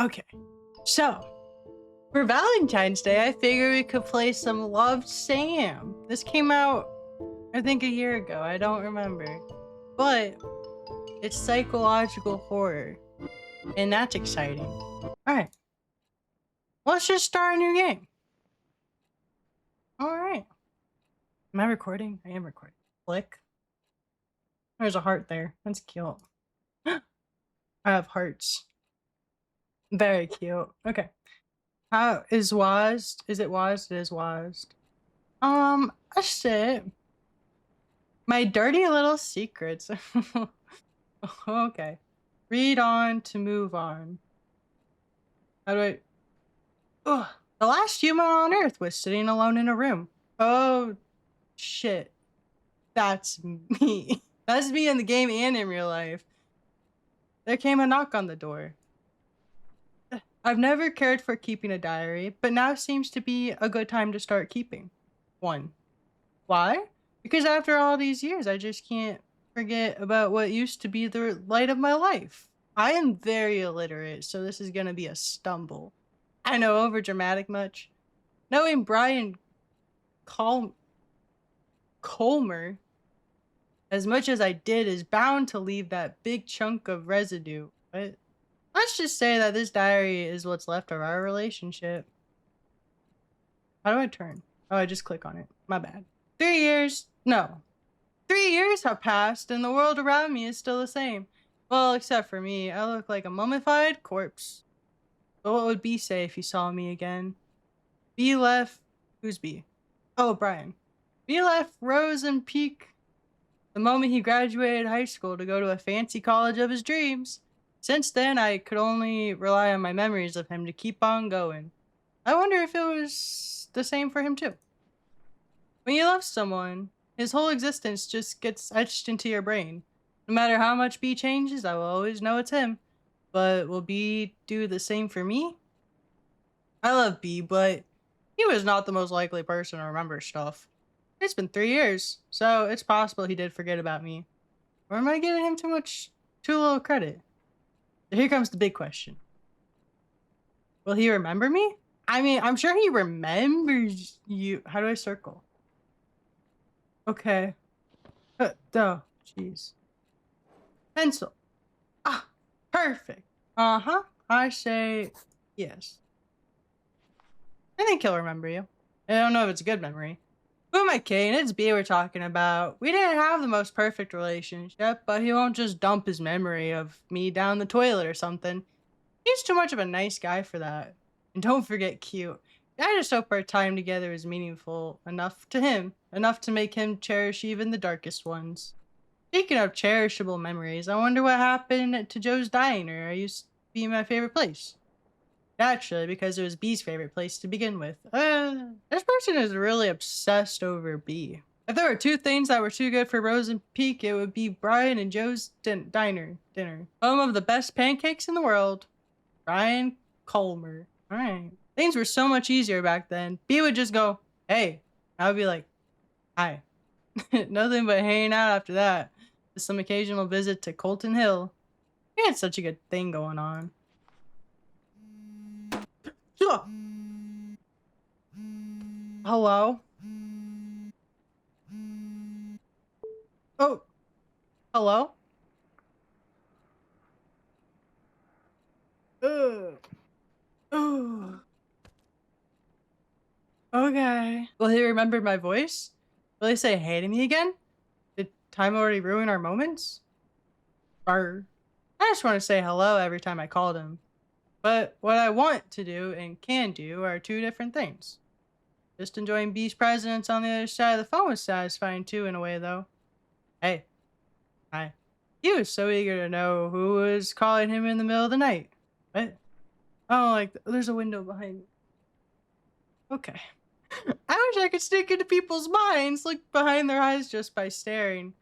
Okay, so for Valentine's Day, I figured we could play some Love Sam. This came out, I think, a year ago. I don't remember. But it's psychological horror, and that's exciting. All right, let's just start a new game. All right. Am I recording? I am recording. Click. There's a heart there. That's cute. I have hearts. Very cute. Okay. How is WASD? Is it WASD? It is WASD. That's it. My dirty little secrets. Okay. Read on to move on. How do I... Ugh. The last human on Earth was sitting alone in a room. Oh, shit. That's me. That's me in the game and in real life. There came a knock on the door. I've never cared for keeping a diary, but now seems to be a good time to start keeping one. Why? Because after all these years, I just can't forget about what used to be the light of my life. I am very illiterate, so this is gonna be a stumble. I know, over dramatic much. Knowing Brian Colmer as much as I did is bound to leave that big chunk of residue. But let's just say that this diary is what's left of our relationship. How do I turn? Oh, I just click on it. My bad. 3 years? No. 3 years have passed and the world around me is still the same. Well, except for me. I look like a mummified corpse. But what would B say if he saw me again? B left... Who's B? Oh, Brian. B left Rose and Peak the moment he graduated high school to go to a fancy college of his dreams. Since then, I could only rely on my memories of him to keep on going. I wonder if it was the same for him too. When you love someone, his whole existence just gets etched into your brain. No matter how much B changes, I will always know it's him. But will B do the same for me? I love B, but he was not the most likely person to remember stuff. It's been 3 years, so it's possible he did forget about me. Or am I giving him too little credit? So here comes the big question. Will he remember me? I mean, I'm sure he remembers you. How do I circle? Okay. Oh, jeez. Pencil. Ah, perfect. Uh-huh. I say yes. I think he'll remember you. I don't know if it's a good memory. Who am I kidding? It's B we're talking about. We didn't have the most perfect relationship, but he won't just dump his memory of me down the toilet or something. He's too much of a nice guy for that. And don't forget cute. I just hope our time together is meaningful enough to him, enough to make him cherish even the darkest ones. Speaking of cherishable memories, I wonder what happened to Joe's Diner. It used to be my favorite place. Naturally, because it was B's favorite place to begin with. This person is really obsessed over B. If there were two things that were too good for Rose and Peak, it would be Brian and Joe's dinner. Home of the best pancakes in the world. Brian Colmer. Alright. Things were so much easier back then. B would just go, hey. I would be like, hi. Nothing but hanging out after that. With some occasional visit to Colton Hill. We had such a good thing going on. Hello? Oh. Hello? Ugh. Ugh. Okay. Will he remember my voice? Will he say hey to me again? Did time already ruin our moments? Or I just want to say hello every time I called him. But what I want to do and can do are two different things. Just enjoying B's presence on the other side of the phone was satisfying too, in a way, though. Hey. Hi. He was so eager to know who was calling him in the middle of the night. What? Oh, like, there's a window behind me. Okay. I wish I could sneak into people's minds, look behind their eyes just by staring.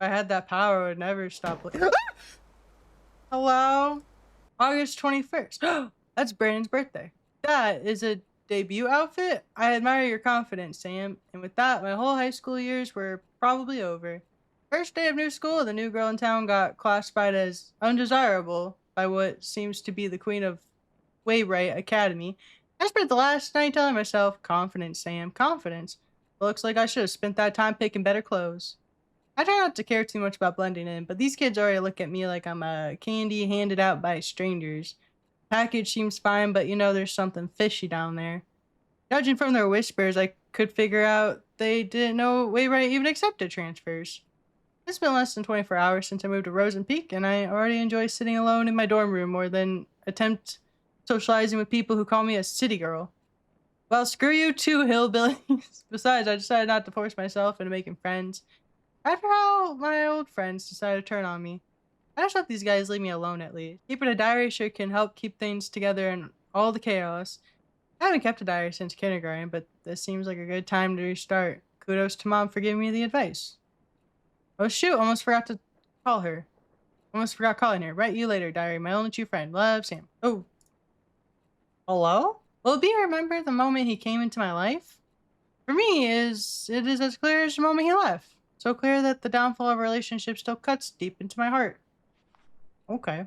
If I had that power, I would never stop looking. Hello? August 21st. That's Brandon's birthday. That is a debut outfit? I admire your confidence, Sam. And with that, my whole high school years were probably over. First day of new school, the new girl in town got classified as undesirable by what seems to be the queen of Waywright Academy. I spent the last night telling myself, confidence, Sam, confidence. Looks like I should have spent that time picking better clothes. I try not to care too much about blending in, but these kids already look at me like I'm a candy handed out by strangers. Package seems fine, but you know there's something fishy down there. Judging from their whispers, I could figure out they didn't know Waywright even accepted transfers. It's been less than 24 hours since I moved to Rosen Peak, and I already enjoy sitting alone in my dorm room more than attempt socializing with people who call me a city girl. Well, screw you too, hillbillies. Besides, I decided not to force myself into making friends. After how my old friends decided to turn on me, I just hope these guys leave me alone at least. Keeping a diary sure can help keep things together in all the chaos. I haven't kept a diary since kindergarten, but this seems like a good time to restart. Kudos to Mom for giving me the advice. Oh shoot, almost forgot to call her. Almost forgot calling her. Write you later, diary. My only true friend. Love, Sam. Oh. Hello? Will B remember the moment he came into my life? For me, it is as clear as the moment he left. So clear that the downfall of a relationship still cuts deep into my heart. Okay.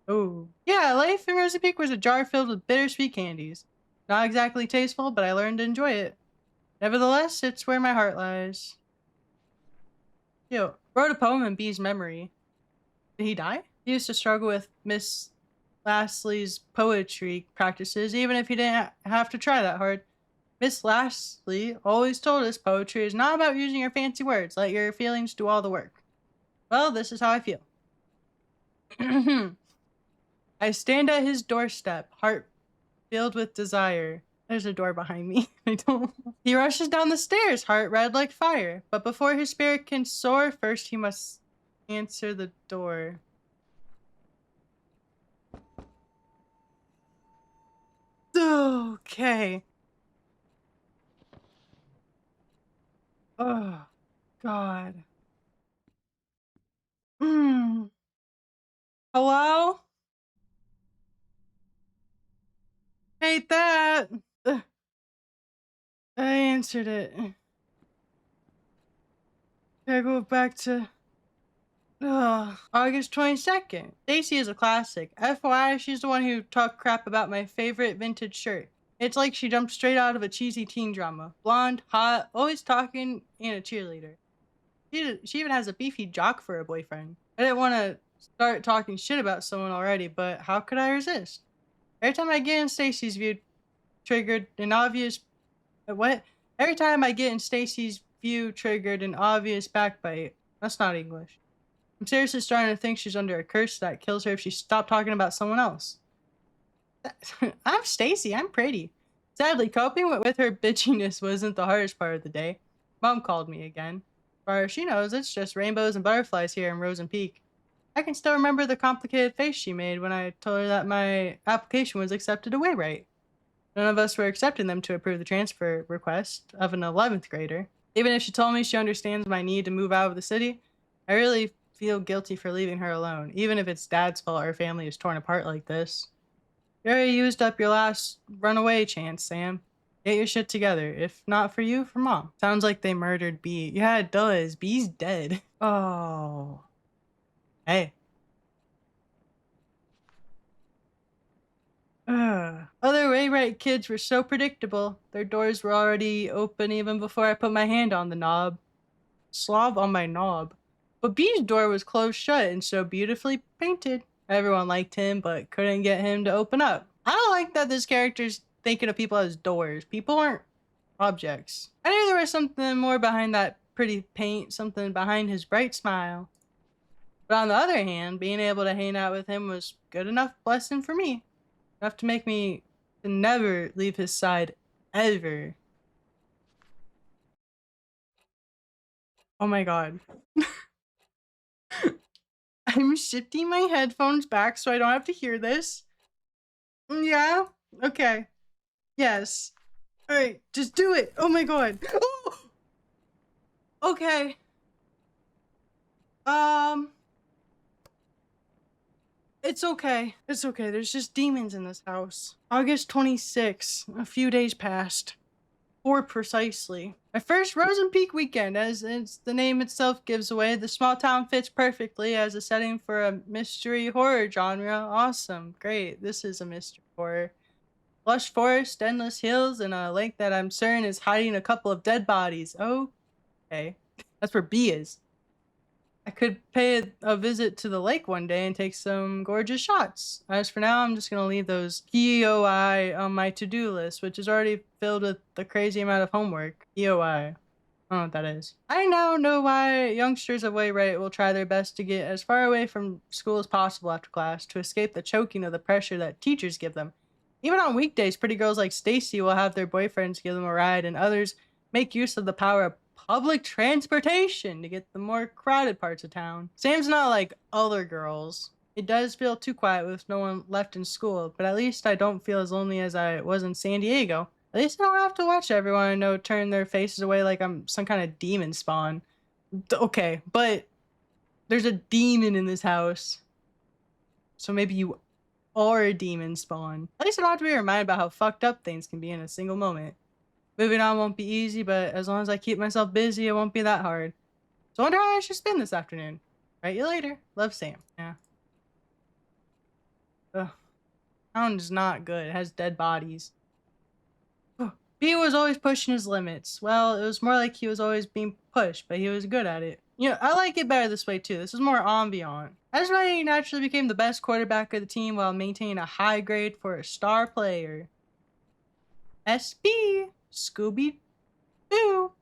Oh. Yeah, life in Rosy Peak was a jar filled with bittersweet candies. Not exactly tasteful, but I learned to enjoy it. Nevertheless, it's where my heart lies. Yo, wrote a poem in B's memory. Did he die? He used to struggle with Miss Lastly's poetry practices, even if he didn't have to try that hard. Miss Lastly always told us poetry is not about using your fancy words. Let your feelings do all the work. Well, this is how I feel. I stand at his doorstep, heart filled with desire. There's a door behind me. I don't. He rushes down the stairs, heart red like fire. But before his spirit can soar, first he must answer the door. Okay. Oh, God. Hello? Hate that. Ugh, I answered it. I go back to August 22nd. Stacy is a classic. FYI, she's the one who talked crap about my favorite vintage shirt. It's like she jumped straight out of a cheesy teen drama. Blonde, hot, always talking, and a cheerleader. She even has a beefy jock for a boyfriend. I didn't want to start talking shit about someone already, but how could I resist? Every time I get in Stacy's view, triggered an obvious what? Every time I get in Stacy's view, triggered an obvious backbite. That's not English. I'm seriously starting to think she's under a curse that kills her if she stopped talking about someone else. I'm Stacy. I'm pretty. Sadly, coping with her bitchiness wasn't the hardest part of the day. Mom called me again. As far as she knows, it's just rainbows and butterflies here in Rosen Peak. I can still remember the complicated face she made when I told her that my application was accepted away right. None of us were accepting them to approve the transfer request of an 11th grader. Even if she told me she understands my need to move out of the city, I really feel guilty for leaving her alone, even if it's Dad's fault our family is torn apart like this. You already used up your last runaway chance, Sam. Get your shit together. If not for you, for Mom. Sounds like they murdered B. Yeah, it does. B's dead. Oh. Hey. Other Waywright kids were so predictable. Their doors were already open even before I put my hand on the knob. Slob on my knob. But B's door was closed shut and so beautifully painted. Everyone liked him, but couldn't get him to open up. I don't like that this character's thinking of people as doors. People aren't objects. I knew there was something more behind that pretty paint, something behind his bright smile. But on the other hand, being able to hang out with him was good enough blessing for me. Enough to make me never leave his side, ever. Oh my god. I'm shifting my headphones back so I don't have to hear this. Yeah? Okay. Yes. Alright, just do it. Oh my god. Oh! Okay. It's okay. It's okay. There's just demons in this house. August 26th. A few days passed. Or precisely. My first Rosen Peak weekend, as the name itself gives away. The small town fits perfectly as a setting for a mystery horror genre. Awesome. Great. This is a mystery horror. Lush forest, endless hills, and a lake that I'm certain is hiding a couple of dead bodies. Okay. That's where B is. I could pay a visit to the lake one day and take some gorgeous shots. As for now, I'm just going to leave those POI on my to-do list, which is already filled with the crazy amount of homework. POI. I don't know what that is. I now know why youngsters of Wayrite will try their best to get as far away from school as possible after class to escape the choking of the pressure that teachers give them. Even on weekdays, pretty girls like Stacy will have their boyfriends give them a ride, and others make use of the power of public transportation to get the more crowded parts of town. Sam's not like other girls. It does feel too quiet with no one left in school, but at least I don't feel as lonely as I was in San Diego. At least I don't have to watch everyone I know turn their faces away like I'm some kind of demon spawn. Okay, but there's a demon in this house. So maybe you are a demon spawn. At least I don't have to be reminded about how fucked up things can be in a single moment. Moving on won't be easy, but as long as I keep myself busy, it won't be that hard. So I wonder how I should spend this afternoon. Write you later. Love, Sam. Yeah. Ugh. Town is not good. It has dead bodies. B was always pushing his limits. Well, it was more like he was always being pushed, but he was good at it. You know, I like it better this way too. This is more ambient. That's why he naturally became the best quarterback of the team while maintaining a high grade for a star player. SB Scooby-Doo.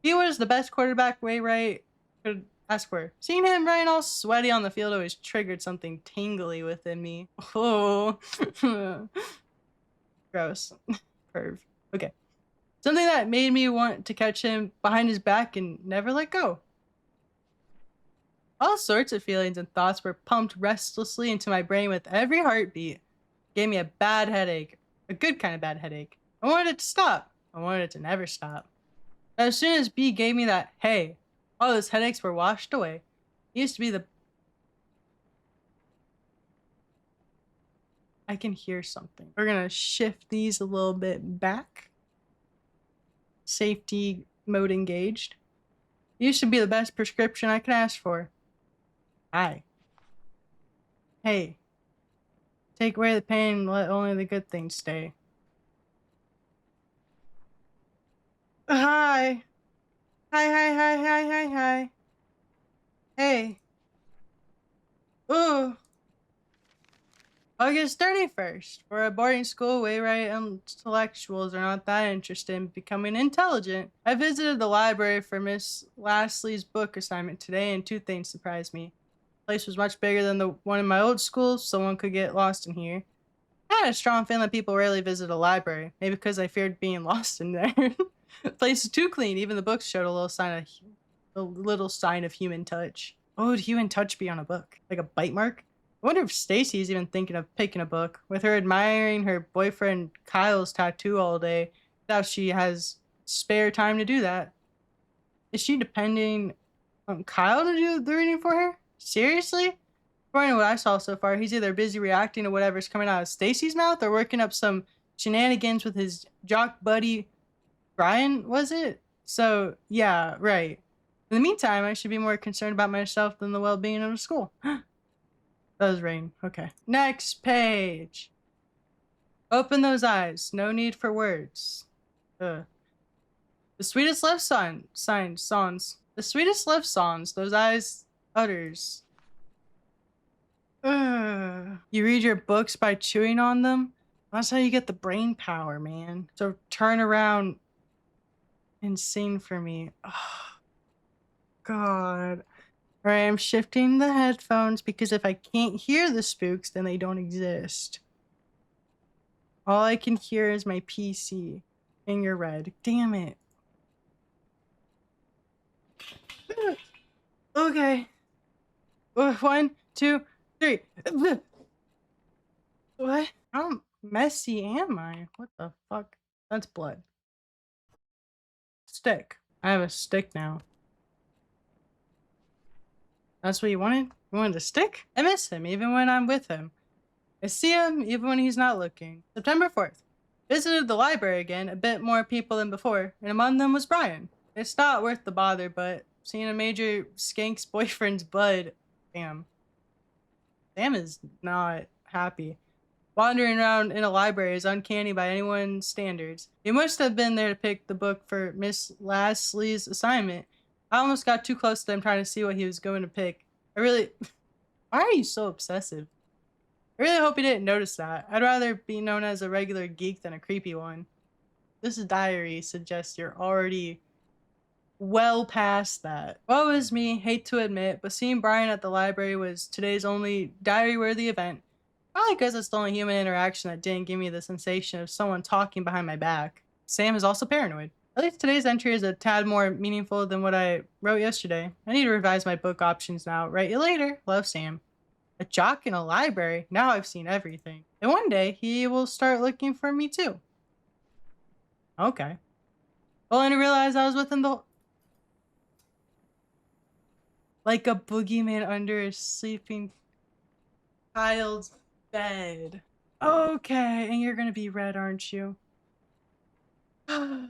He was the best quarterback Wayrite could ask for. Seeing him running all sweaty on the field always triggered something tingly within me. Oh. Gross. Perv. Okay. Something that made me want to catch him behind his back and never let go. All sorts of feelings and thoughts were pumped restlessly into my brain with every heartbeat. It gave me a bad headache. A good kind of bad headache. I wanted it to stop. I wanted it to never stop. As soon as B gave me that, hey, all those headaches were washed away. It used to be the... I can hear something. We're gonna shift these a little bit back. Safety mode engaged. It used to be the best prescription I could ask for. Hi. Hey. Take away the pain and let only the good things stay. Hi. Hi. Hey. Ooh. August 31st. For a boarding school, Wayrite intellectuals are not that interested in becoming intelligent. I visited the library for Miss Lastly's book assignment today, and two things surprised me. The place was much bigger than the one in my old school, so one could get lost in here. I had a strong feeling that people rarely visit a library, maybe because I feared being lost in there. The place is too clean. Even the books showed a little sign of human touch. What would human touch be on a book? Like a bite mark? I wonder if Stacy's even thinking of picking a book. With her admiring her boyfriend Kyle's tattoo all day, I doubt she has spare time to do that. Is she depending on Kyle to do the reading for her? Seriously? According to what I saw so far, he's either busy reacting to whatever's coming out of Stacy's mouth or working up some shenanigans with his jock buddy Brian, was it? So, yeah, right. In the meantime, I should be more concerned about myself than the well-being of the school. Does rain. Okay. Next page. Open those eyes. No need for words. The sweetest love songs. The sweetest love songs. Those eyes utters. You read your books by chewing on them? That's how you get the brain power, man. So turn around and sing for me. Oh, God. All right, I'm shifting the headphones because if I can't hear the spooks, then they don't exist. All I can hear is my PC. Finger red. Damn it. Okay. 1, 2, 3. What? How messy am I? What the fuck? That's blood. Stick. I have a stick now. That's what you wanted? You wanted a stick? I miss him even when I'm with him. I see him even when he's not looking. September 4th. Visited the library again, a bit more people than before, and among them was Brian. It's not worth the bother, but seeing a major skank's boyfriend's blood, damn. Sam is not happy. Wandering around in a library is uncanny by anyone's standards. He must have been there to pick the book for Miss Lasley's assignment. I almost got too close to him trying to see what he was going to pick. Why are you so obsessive? I really hope he didn't notice that. I'd rather be known as a regular geek than a creepy one. This diary suggests you're already well past that. Woe is me, hate to admit, but seeing Brian at the library was today's only diary-worthy event. Probably because it's the only human interaction that didn't give me the sensation of someone talking behind my back. Sam is also paranoid. At least today's entry is a tad more meaningful than what I wrote yesterday. I need to revise my book options now. Write you later. Love, Sam. A jock in a library? Now I've seen everything. And one day, he will start looking for me too. Okay. Well, I didn't realize I was with him the like a boogeyman under a sleeping child's bed. Okay, and you're gonna be red, aren't you? What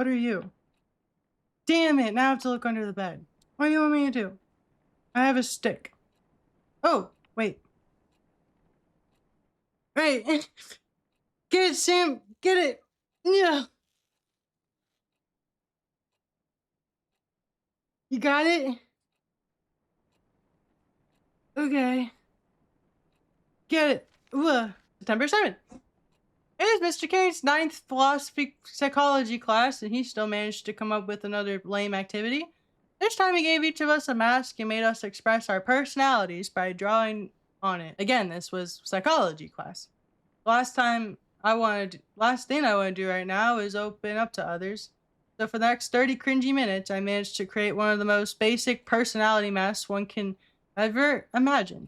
are you? Damn it, now I have to look under the bed. What do you want me to do? I have a stick. Oh, wait. Right. Get it, Sam. Get it. Yeah. You got it? Okay. Get it. Ugh. September 7th. It is Mr. Carey's 9th philosophy psychology class, and he still managed to come up with another lame activity. This time he gave each of us a mask and made us express our personalities by drawing on it. Again, this was psychology class. Last thing I want to do right now is open up to others. So for the next 30 cringy minutes, I managed to create one of the most basic personality masks one can ever imagine.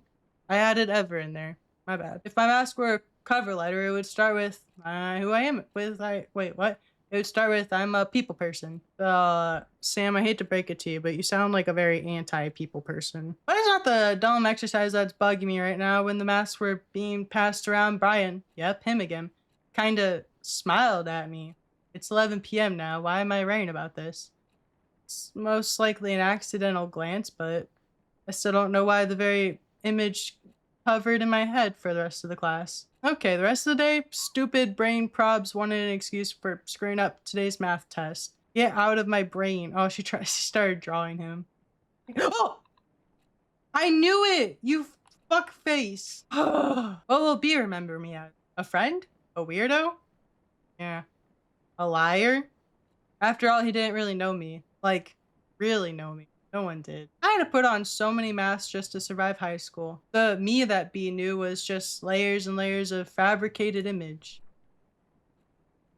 I added ever in there. My bad. If my mask were a cover letter, it would start with who I am. Wait, what? It would start with I'm a people person. Sam, I hate to break it to you, but you sound like a very anti-people person. What is not the dumb exercise that's bugging me right now? When the masks were being passed around, Brian, yep, him again, kinda smiled at me. It's 11 p.m. now. Why am I writing about this? It's most likely an accidental glance, but I still don't know why the very image hovered in my head for the rest of the class. Okay, the rest of the day, stupid brain probs wanted an excuse for screwing up today's math test. Get out of my brain. Oh, she started drawing him. Oh! I knew it! You fuck face. What will B remember me as? A friend? A weirdo? Yeah. A liar? After all, he didn't really know me. Like, really know me. No one did. I had to put on so many masks just to survive high school. The me that B knew was just layers and layers of fabricated image.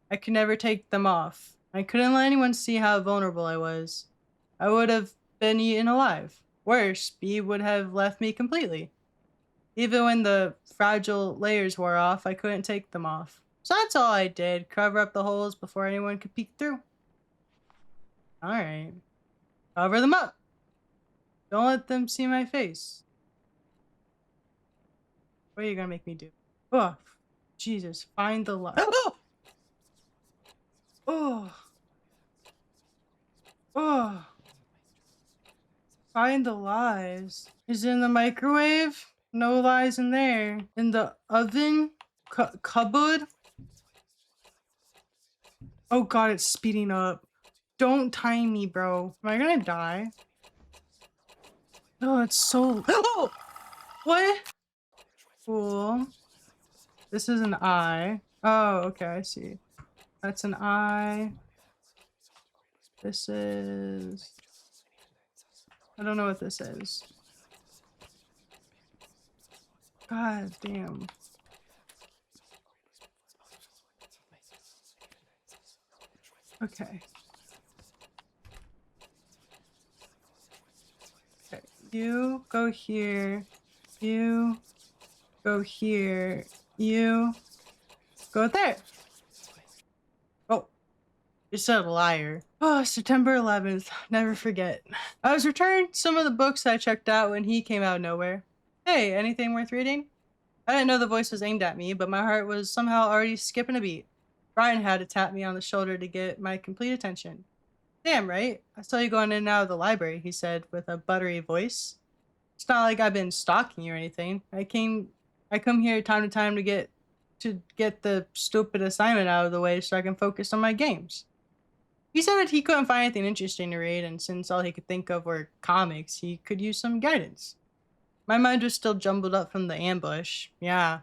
I could never take them off. I couldn't let anyone see how vulnerable I was. I would have been eaten alive. Worse, B would have left me completely. Even when the fragile layers wore off, I couldn't take them off. So that's all I did, cover up the holes before anyone could peek through. Alright. Cover them up. Don't let them see my face. What are you gonna make me do? Oh, Jesus, find the light. Oh! Oh! Oh! Find the lies. Is it in the microwave? No lies in there. In the oven? Cupboard? Oh god, it's speeding up. Don't time me, bro. Am I gonna die? Oh, it's so... Oh! What? Cool. This is an eye. Oh, okay, I see. That's an eye. This is... I don't know what this is. God damn. Okay. Okay. You go here. You go here. You go there. Oh, you said liar. Oh, September 11th. Never forget. I was returned some of the books I checked out when he came out of nowhere. Hey, anything worth reading? I didn't know the voice was aimed at me, but my heart was somehow already skipping a beat. Brian had to tap me on the shoulder to get my complete attention. Damn, right? I saw you going in and out of the library, he said with a buttery voice. It's not like I've been stalking you or anything. I come here time to time to get the stupid assignment out of the way so I can focus on my games. He said that he couldn't find anything interesting to read, and since all he could think of were comics, he could use some guidance. My mind was still jumbled up from the ambush. Yeah,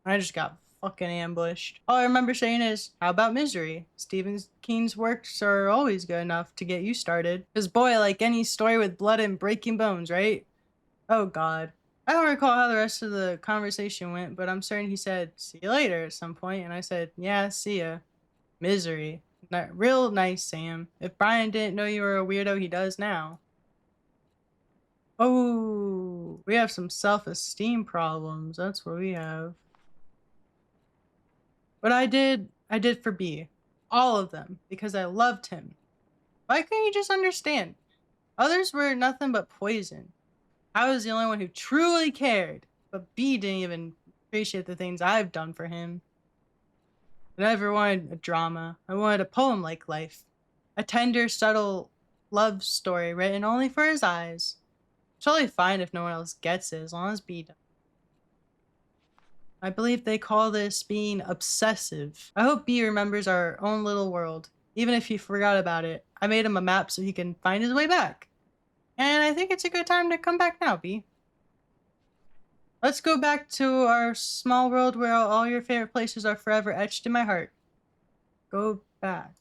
I just got fucking ambushed. All I remember saying is, how about Misery? Stephen King's works are always good enough to get you started. Cause boy, like any story with blood and breaking bones, right? Oh god. I don't recall how the rest of the conversation went, but I'm certain he said, see you later at some point, and I said, yeah, see ya. Misery. Real nice, Sam. If Brian didn't know you were a weirdo, he does now. Oh, we have some self-esteem problems. That's what we have. But I did for B. All of them, because I loved him. Why couldn't you just understand? Others were nothing but poison. I was the only one who truly cared, but B didn't even appreciate the things I've done for him. I never wanted a drama. I wanted a poem like life. A tender, subtle love story written only for his eyes. It's totally fine if no one else gets it, as long as B does. I believe they call this being obsessive. I hope B remembers our own little world, even if he forgot about it. I made him a map so he can find his way back. And I think it's a good time to come back now, B. Let's go back to our small world where all your favorite places are forever etched in my heart. Go back.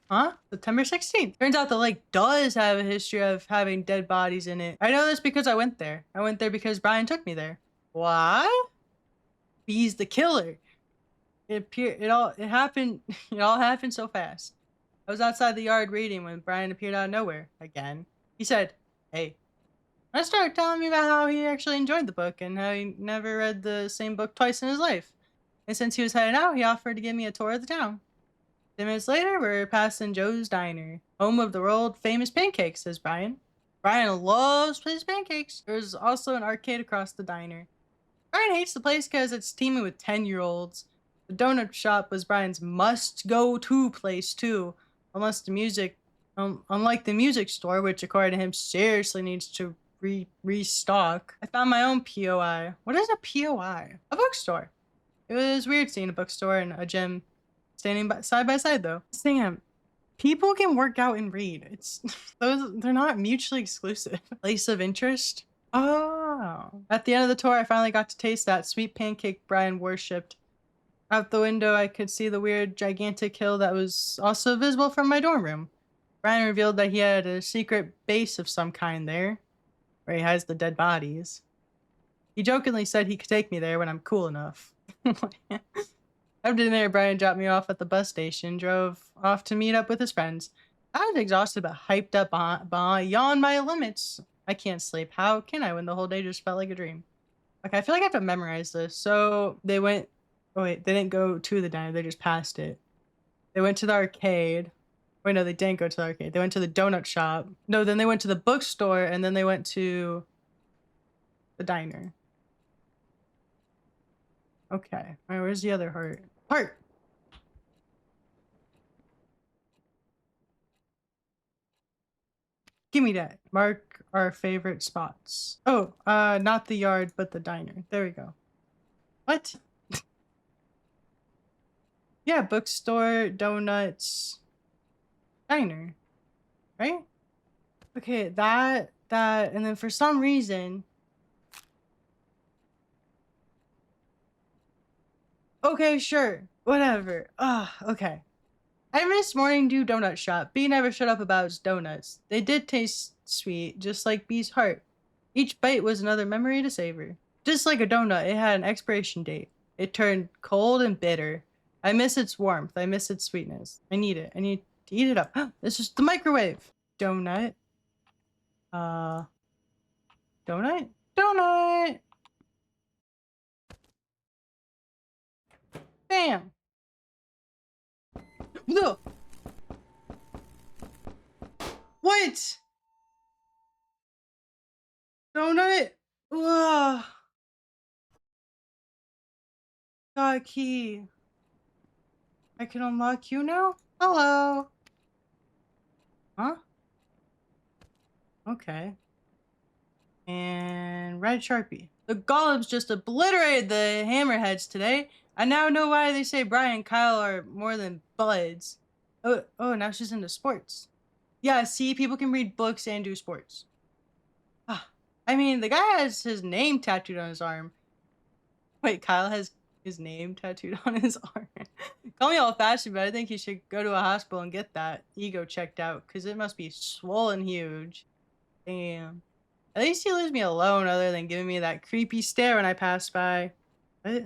Huh? September 16th. Turns out the lake does have a history of having dead bodies in it. I know this because I went there. I went there because Brian took me there. What? B's the killer. It all happened it all happened so fast. I was outside the yard reading when Brian appeared out of nowhere again. He said, "Hey." I started telling me about how he actually enjoyed the book and how he never read the same book twice in his life. And since he was heading out, he offered to give me a tour of the town. 10 minutes later, we're passing Joe's Diner, home of the world famous pancakes, says Brian. Brian loves his pancakes. There's also an arcade across the diner. Brian hates the place because it's teeming with 10-year-olds. The donut shop was Brian's must-go-to place, too. Unless the music, unlike the music store, which according to him seriously needs to restock. I found my own POI. What is a POI? A bookstore. It was weird seeing a bookstore and a gym standing side by side, though. Sam, people can work out and read. It's they're not mutually exclusive. Place of interest. Oh. At the end of the tour, I finally got to taste that sweet pancake Brian worshipped. Out the window, I could see the weird, gigantic hill that was also visible from my dorm room. Brian revealed that he had a secret base of some kind there, where he hides the dead bodies. He jokingly said he could take me there when I'm cool enough. After dinner, Brian dropped me off at the bus station, drove off to meet up with his friends. I was exhausted but hyped up beyond my limits. I can't sleep. How can I when the whole day just felt like a dream? Okay, I feel like I have to memorize this. So they went... Oh wait, they didn't go to the diner. They just passed it. They went to the arcade. Wait, no, they didn't go to the arcade. They went to the donut shop. No, then they went to the bookstore, and then they went to the diner. Okay. All right, where's the other heart? Heart! Give me that. Mark our favorite spots. Oh, not the yard, but the diner. There we go. What? Yeah, bookstore, donuts, diner. Right? Okay, that, and then for some reason... Okay, sure. Whatever. Okay. I missed Morning Dew Donut Shop. B never shut up about his donuts. They did taste sweet, just like B's heart. Each bite was another memory to savor. Just like a donut, it had an expiration date. It turned cold and bitter. I miss its warmth. I miss its sweetness. I need it. I need to eat it up. This is the microwave. Donut. Donut? Donut! Bam! No! What? Donut? Ugh. got a key. I can unlock you now? Hello. Huh? Okay. And red Sharpie. The golems just obliterated the hammerheads today. I now know why they say Brian and Kyle are more than buds. Oh, now she's into sports. Yeah, see, people can read books and do sports. Ah, I mean, the guy has his name tattooed on his arm. Wait, Kyle has his name tattooed on his arm. Call me old-fashioned, but I think he should go to a hospital and get that ego checked out, because it must be swollen huge. Damn. At least he leaves me alone other than giving me that creepy stare when I pass by. What?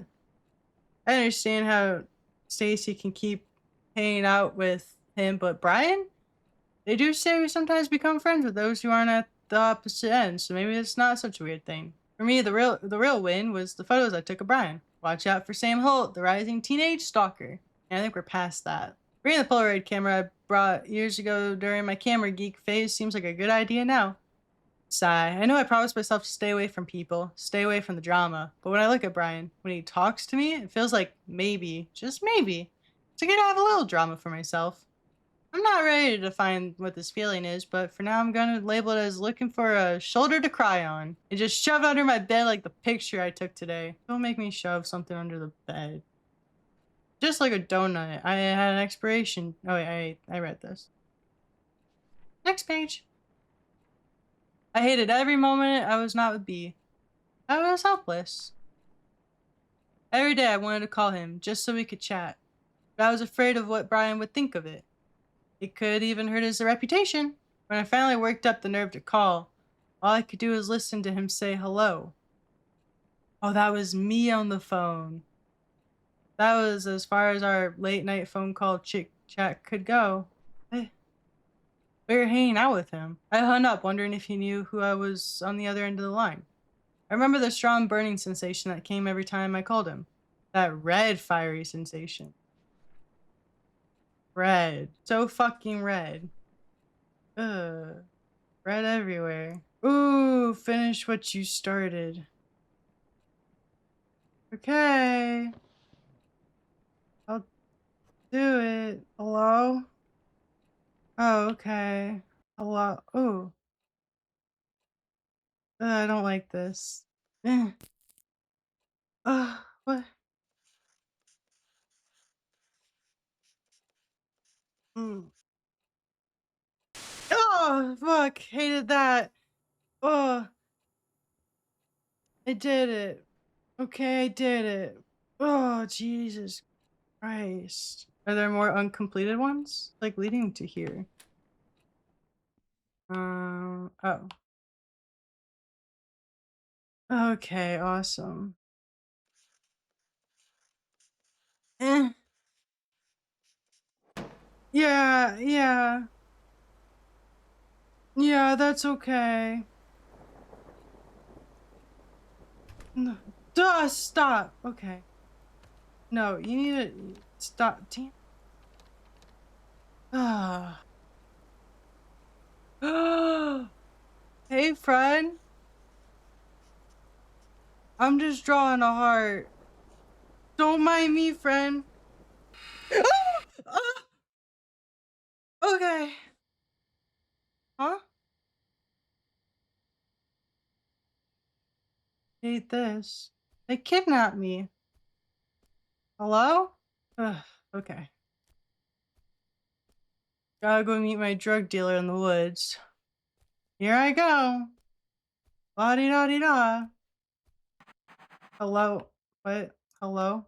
I understand how Stacy can keep hanging out with him, but Brian? They do say we sometimes become friends with those who aren't at the opposite end, so maybe it's not such a weird thing. For me, the real win was the photos I took of Brian. Watch out for Sam Holt, the rising teenage stalker. And I think we're past that. Bringing the Polaroid camera I brought years ago during my camera geek phase seems like a good idea now. Sigh. I know I promised myself to stay away from people, stay away from the drama, but when I look at Brian, when he talks to me, it feels like maybe, just maybe, it's okay to have a little drama for myself. I'm not ready to define what this feeling is, but for now I'm gonna label it as looking for a shoulder to cry on. It just shoved under my bed like the picture I took today. Don't make me shove something under the bed. Just like a donut. I had an expiration. Oh wait, I read this. Next page. I hated every moment I was not with B. I was helpless. Every day I wanted to call him, just so we could chat. But I was afraid of what Brian would think of it. It could even hurt his reputation. When I finally worked up the nerve to call, all I could do was listen to him say hello. Oh, that was me on the phone. That was as far as our late night phone call chit chat could go. We were hanging out with him. I hung up, wondering if he knew who I was on the other end of the line. I remember the strong burning sensation that came every time I called him. That red fiery sensation. Red. So fucking red. Ugh. Red everywhere. Ooh, finish what you started. Okay. I'll do it. Hello? Oh, okay. Hello? Ooh. I don't like this. What? Mm. Oh, fuck. Hated that. Oh, I did it. Okay, I did it. Oh, Jesus Christ. Are there more uncompleted ones? Like leading to here. Oh. Okay, awesome. Eh. Yeah. Yeah, that's okay. No. Duh, stop. Okay. No, you need to stop. Damn. Ah. Hey, friend. I'm just drawing a heart. Don't mind me, friend. Okay. Huh? Hate this. They kidnapped me. Hello? Ugh, okay. Gotta go meet my drug dealer in the woods. Here I go. La-di-da-di-da. Hello? What? Hello?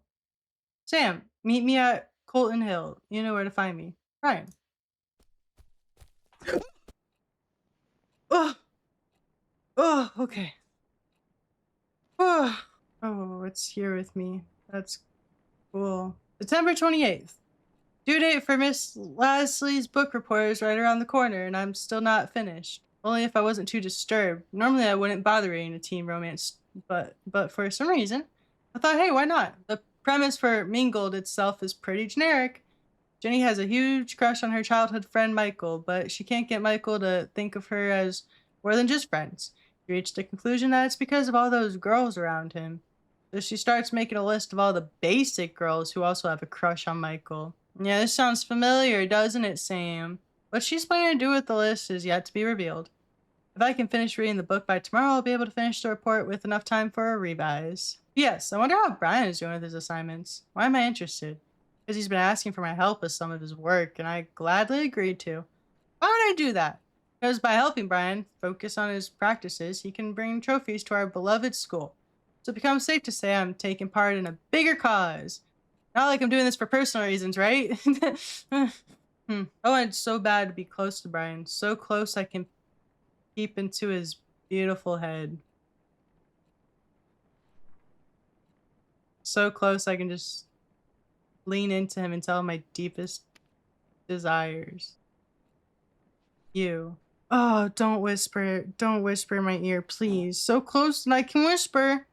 Sam, meet me at Colton Hill. You know where to find me. Ryan. Okay. Oh, it's here with me. That's cool. September 28th. Due date for Miss Leslie's book report is right around the corner, and I'm still not finished. Only if I wasn't too disturbed. Normally I wouldn't bother reading a teen romance, but for some reason, I thought, hey, why not? The premise for Mingled itself is pretty generic. Jenny has a huge crush on her childhood friend Michael, but she can't get Michael to think of her as more than just friends. She reached the conclusion that it's because of all those girls around him. So she starts making a list of all the basic girls who also have a crush on Michael. Yeah, this sounds familiar, doesn't it, Sam? What she's planning to do with the list is yet to be revealed. If I can finish reading the book by tomorrow, I'll be able to finish the report with enough time for a revise. Yes, I wonder how Brian is doing with his assignments. Why am I interested? Because he's been asking for my help with some of his work, and I gladly agreed to. Why would I do that? Because by helping Brian focus on his practices, he can bring trophies to our beloved school. So it becomes safe to say I'm taking part in a bigger cause. Not like I'm doing this for personal reasons, right? I wanted so bad to be close to Brian. So close I can peep into his beautiful head. So close I can just lean into him and tell him my deepest desires. You. Oh, don't whisper. Don't whisper in my ear, please. So close and I can whisper.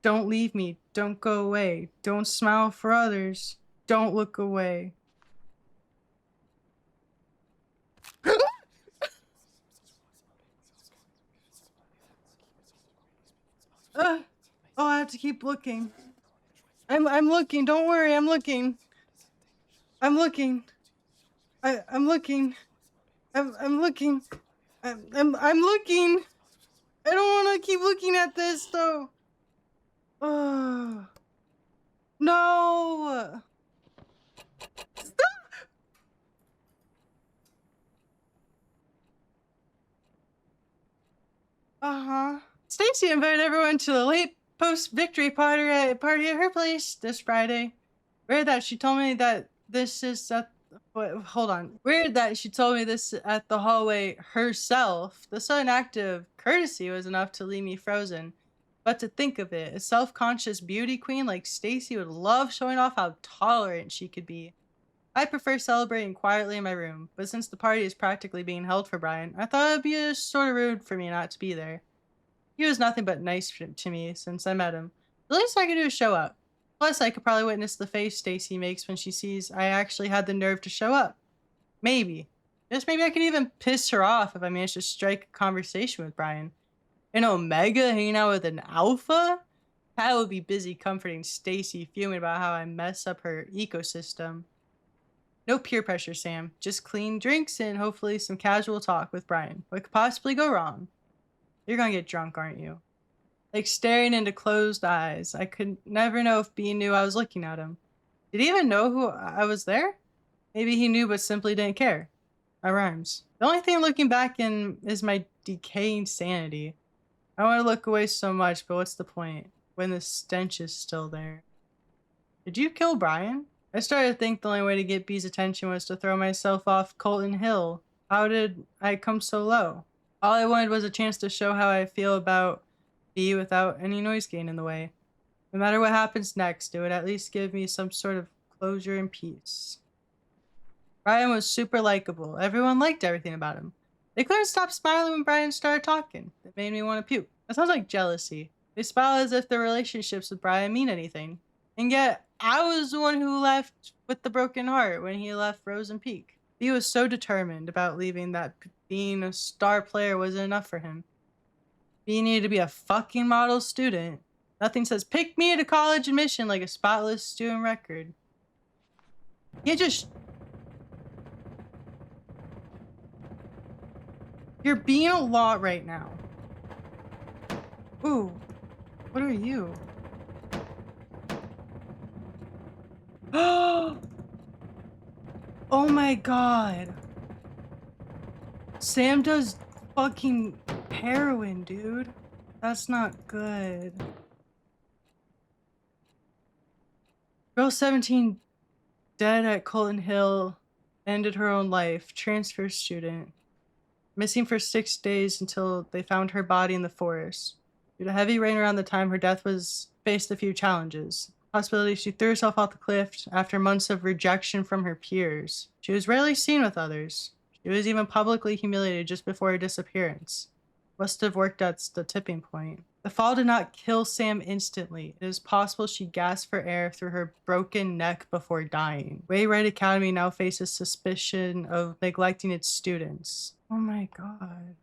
Don't leave me. Don't go away. Don't smile for others. Don't look away. Oh, I have to keep looking. I'm looking. Don't worry. I'm looking. I'm looking. I'm looking. I'm looking. I'm looking. I don't want to keep looking at this though. Oh no! Stop! Stacy invited everyone to the late post-victory party at her place this Friday. Weird that she told me that this is at. Wait, hold on. Weird that she told me this at the hallway herself. The sudden act of courtesy was enough to leave me frozen. But to think of it, a self-conscious beauty queen like Stacy would love showing off how tolerant she could be. I prefer celebrating quietly in my room, but since the party is practically being held for Brian, I thought it'd be sort of rude for me not to be there. He was nothing but nice to me since I met him. The least I could do is show up. Plus, I could probably witness the face Stacy makes when she sees I actually had the nerve to show up. Maybe. Just maybe I could even piss her off if I managed to strike a conversation with Brian. An Omega hanging out with an Alpha? Pat would be busy comforting Stacy, fuming about how I mess up her ecosystem. No peer pressure, Sam. Just clean drinks and hopefully some casual talk with Brian. What could possibly go wrong? You're gonna get drunk, aren't you? Like staring into closed eyes. I could never know if B knew I was looking at him. Did he even know who I was there? Maybe he knew but simply didn't care. My rhymes. The only thing looking back in is my decaying sanity. I want to look away so much, but what's the point when the stench is still there? Did you kill Brian? I started to think the only way to get B's attention was to throw myself off Colton Hill. How did I come so low? All I wanted was a chance to show how I feel about B without any noise gain in the way. No matter what happens next, it would at least give me some sort of closure and peace. Brian was super likable. Everyone liked everything about him. They couldn't stop smiling when Brian started talking. It made me want to puke. That sounds like jealousy. They smile as if their relationships with Brian mean anything. And yet, I was the one who left with the broken heart when he left Frozen Peak. He was so determined about leaving that being a star player wasn't enough for him. He needed to be a fucking model student. Nothing says pick me to college admission like a spotless student record. You just... You're being a lot right now. Ooh. What are you? Oh my god. Sam does fucking heroin, dude. That's not good. Girl 17 dead at Colton Hill, ended her own life, transfer student. Missing for 6 days until they found her body in the forest. Due to heavy rain around the time her death was, faced a few challenges. Possibility she threw herself off the cliff after months of rejection from her peers. She was rarely seen with others. She was even publicly humiliated just before her disappearance. Must have worked at the tipping point. The fall did not kill Sam instantly. It is possible she gasped for air through her broken neck before dying. Waywright Academy now faces suspicion of neglecting its students. Oh my god.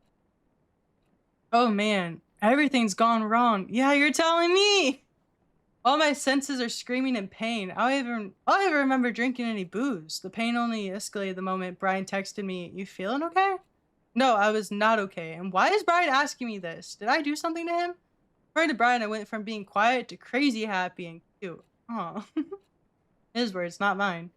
Oh man, everything's gone wrong. Yeah, you're telling me! All my senses are screaming in pain. I'll even remember drinking any booze. The pain only escalated the moment Brian texted me, "You feeling okay?" No, I was not okay. And why is Brian asking me this? Did I do something to him? According to Brian, I went from being quiet to crazy happy and cute. Oh, his words, not mine.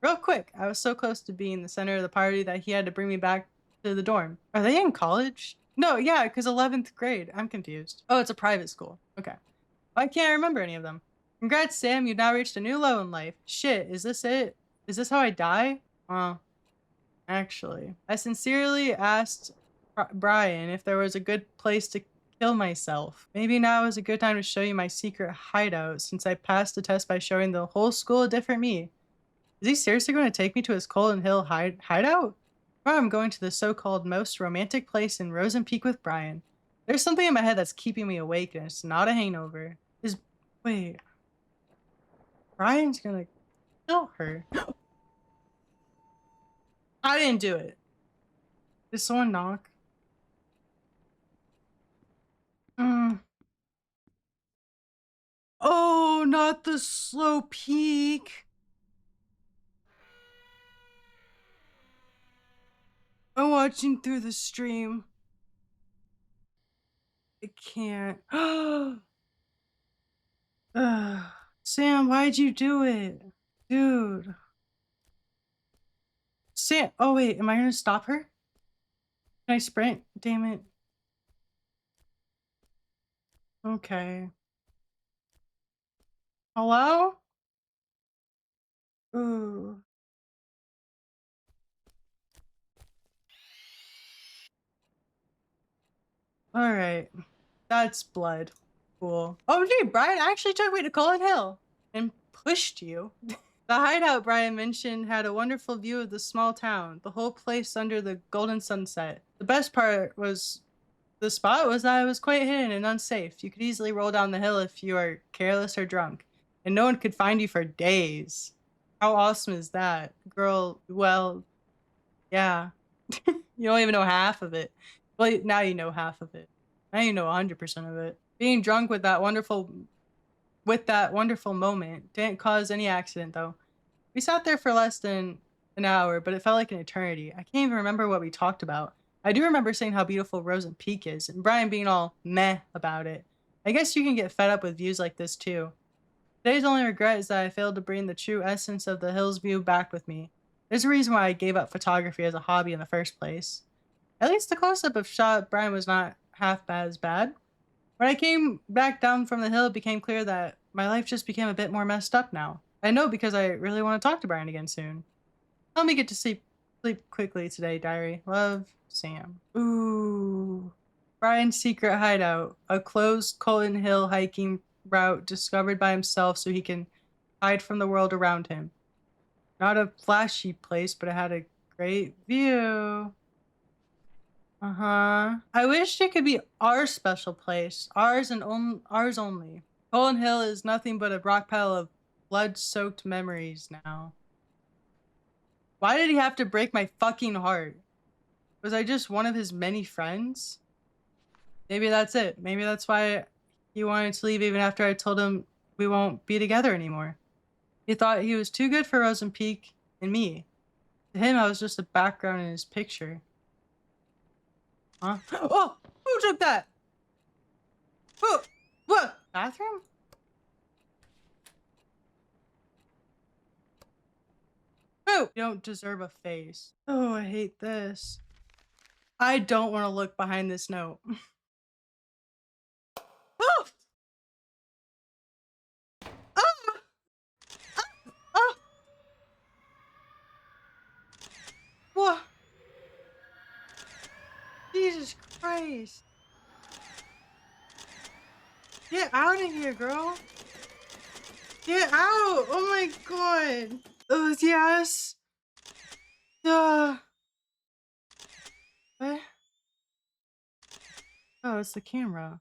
Real quick, I was so close to being the center of the party that he had to bring me back to the dorm. Are they in college? No, yeah, because 11th grade. I'm confused. Oh, it's a private school. Okay. I can't remember any of them. Congrats, Sam. You've now reached a new low in life. Shit, is this it? Is this how I die? Actually, I sincerely asked Brian if there was a good place to kill myself. Maybe now is a good time to show you my secret hideout since I passed the test by showing the whole school a different me. Is he seriously going to take me to his Colin Hill hideout? Or I'm going to the so-called most romantic place in Rosen Peak with Brian. There's something in my head that's keeping me awake and it's not a hangover. Wait, Brian's gonna kill her. I didn't do it. Did someone knock? Mm. Oh, not the slow peak. I'm watching through the stream. I can't. Sam, why'd you do it? Dude. Sam, oh wait, am I gonna stop her? Can I sprint? Damn it. Okay. Hello? Ooh. Alright. That's blood. Cool. Oh, gee, Brian actually took me to Colin Hill and pushed you. The hideout Brian mentioned had a wonderful view of the small town, the whole place under the golden sunset. The best part was the spot was that it was quite hidden and unsafe. You could easily roll down the hill if you are careless or drunk, and no one could find you for days. How awesome is that? Girl, well, yeah. You don't even know half of it. Well, now you know half of it. Now you know 100% of it. Being drunk with that wonderful moment didn't cause any accident though. We sat there for less than an hour, but it felt like an eternity. I can't even remember what we talked about. I do remember saying how beautiful Rosen Peak is, and Brian being all meh about it. I guess you can get fed up with views like this too. Today's only regret is that I failed to bring the true essence of the hills view back with me. There's a reason why I gave up photography as a hobby in the first place. At least the close-up of shot Brian was not half as bad. When I came back down from the hill, it became clear that my life just became a bit more messed up now. I know because I really want to talk to Brian again soon. Help me get to sleep quickly today, diary. Love, Sam. Ooh. Brian's secret hideout. A closed Colin Hill hiking route discovered by himself so he can hide from the world around him. Not a flashy place, but it had a great view. I wish it could be our special place. Ours and ours only. Colin Hill is nothing but a rock pile of blood-soaked memories now. Why did he have to break my fucking heart? Was I just one of his many friends? Maybe that's it. Maybe that's why he wanted to leave even after I told him we won't be together anymore. He thought he was too good for Rosen Peak and me. To him, I was just a background in his picture. Huh? Oh! Who took that? Who? What? Bathroom? Who? You don't deserve a face. Oh, I hate this. I don't want to look behind this note. Oh! Oh! Oh! What? Jesus Christ. Get out of here, girl. Get out. Oh my god. Oh, yes. What? Oh, it's the camera.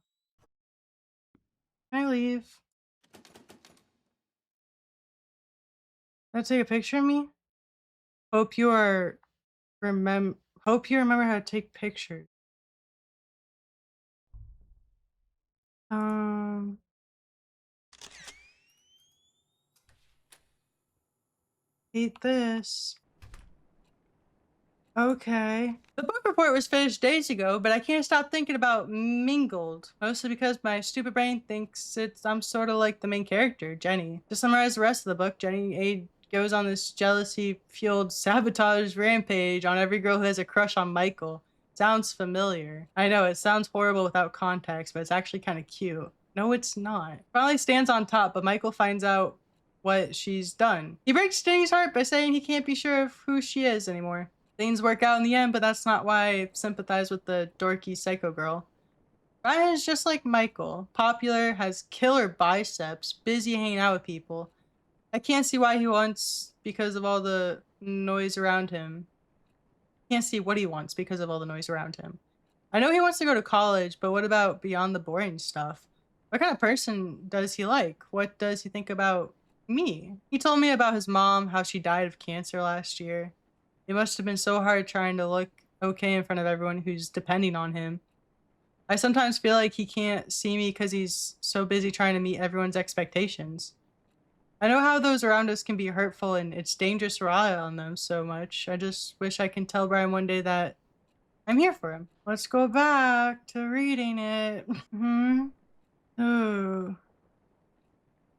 Can I leave? Can I take a picture of me? Hope you are hope you remember how to take pictures. Um Hate this. Okay. The book report was finished days ago, but I can't stop thinking about mingled. Mostly because my stupid brain thinks I'm sort of like the main character, Jenny. To summarize the rest of the book, Jenny A goes on this jealousy-fueled sabotage rampage on every girl who has a crush on Michael. Sounds familiar. I know, it sounds horrible without context, but it's actually kind of cute. No, it's not. Finally stands on top, but Michael finds out what she's done. He breaks Jenny's heart by saying he can't be sure of who she is anymore. Things work out in the end, but that's not why I sympathize with the dorky psycho girl. Ryan is just like Michael. Popular, has killer biceps, busy hanging out with people. I can't see why he wants because of all the noise around him. Can't see what he wants because of all the noise around him. I know he wants to go to college, but what about beyond the boring stuff? What kind of person does he like? What does he think about me? He told me about his mom, how she died of cancer last year. It must have been so hard trying to look okay in front of everyone who's depending on him. I sometimes feel like he can't see me because he's so busy trying to meet everyone's expectations. I know how those around us can be hurtful and it's dangerous to rely on them so much. I just wish I can tell Brian one day that I'm here for him. Let's go back to reading it. Oh.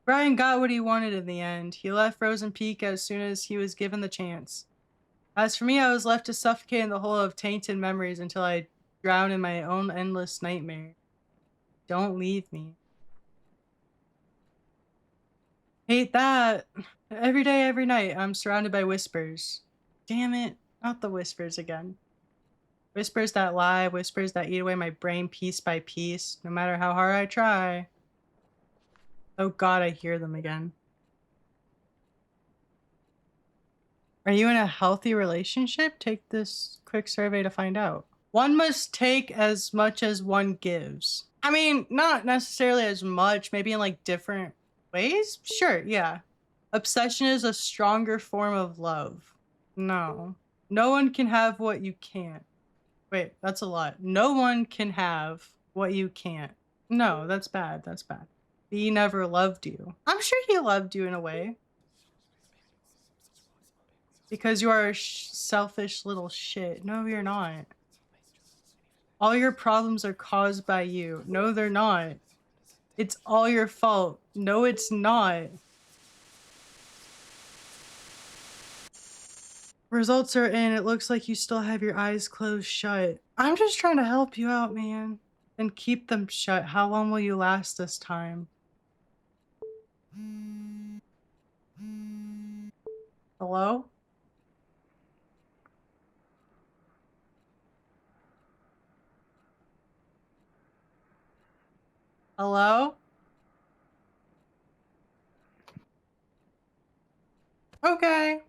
Brian got what he wanted in the end. He left Frozen Peak as soon as he was given the chance. As for me, I was left to suffocate in the hole of tainted memories until I drowned in my own endless nightmare. Don't leave me. Hate that. Every day, every night, I'm surrounded by whispers. Damn it, not the whispers again. Whispers that lie, whispers that eat away my brain piece by piece, no matter how hard I try. Oh God, I hear them again. Are you in a healthy relationship? Take this quick survey to find out. One must take as much as one gives. I mean, not necessarily as much, maybe in like different ways? Sure, yeah. Obsession is a stronger form of love. No. No one can have what you can't. Wait, that's a lot. No one can have what you can't. No, that's bad. That's bad. He never loved you. I'm sure he loved you in a way. Because you are a selfish little shit. No, you're not. All your problems are caused by you. No, they're not. It's all your fault. No, it's not. Results are in. It looks like you still have your eyes closed shut. I'm just trying to help you out, man. And keep them shut. How long will you last this time? Hello? Hello? Okay.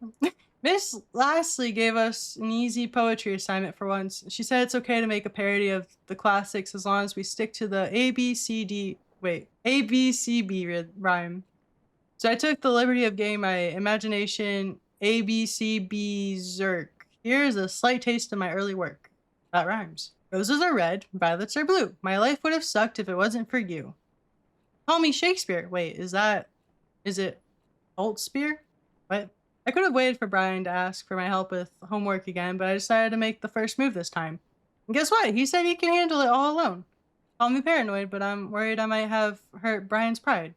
Miss Lastly gave us an easy poetry assignment for once. She said it's okay to make a parody of the classics as long as we stick to the ABCB rhyme. So I took the liberty of getting my imagination ABCB Zerk. Here's a slight taste of my early work. That rhymes. Roses are red, violets are blue. My life would have sucked if it wasn't for you. Call me Shakespeare. Wait, is it Holtzspear? What? I could have waited for Brian to ask for my help with homework again, but I decided to make the first move this time. And guess what? He said he can handle it all alone. Call me paranoid, but I'm worried I might have hurt Brian's pride.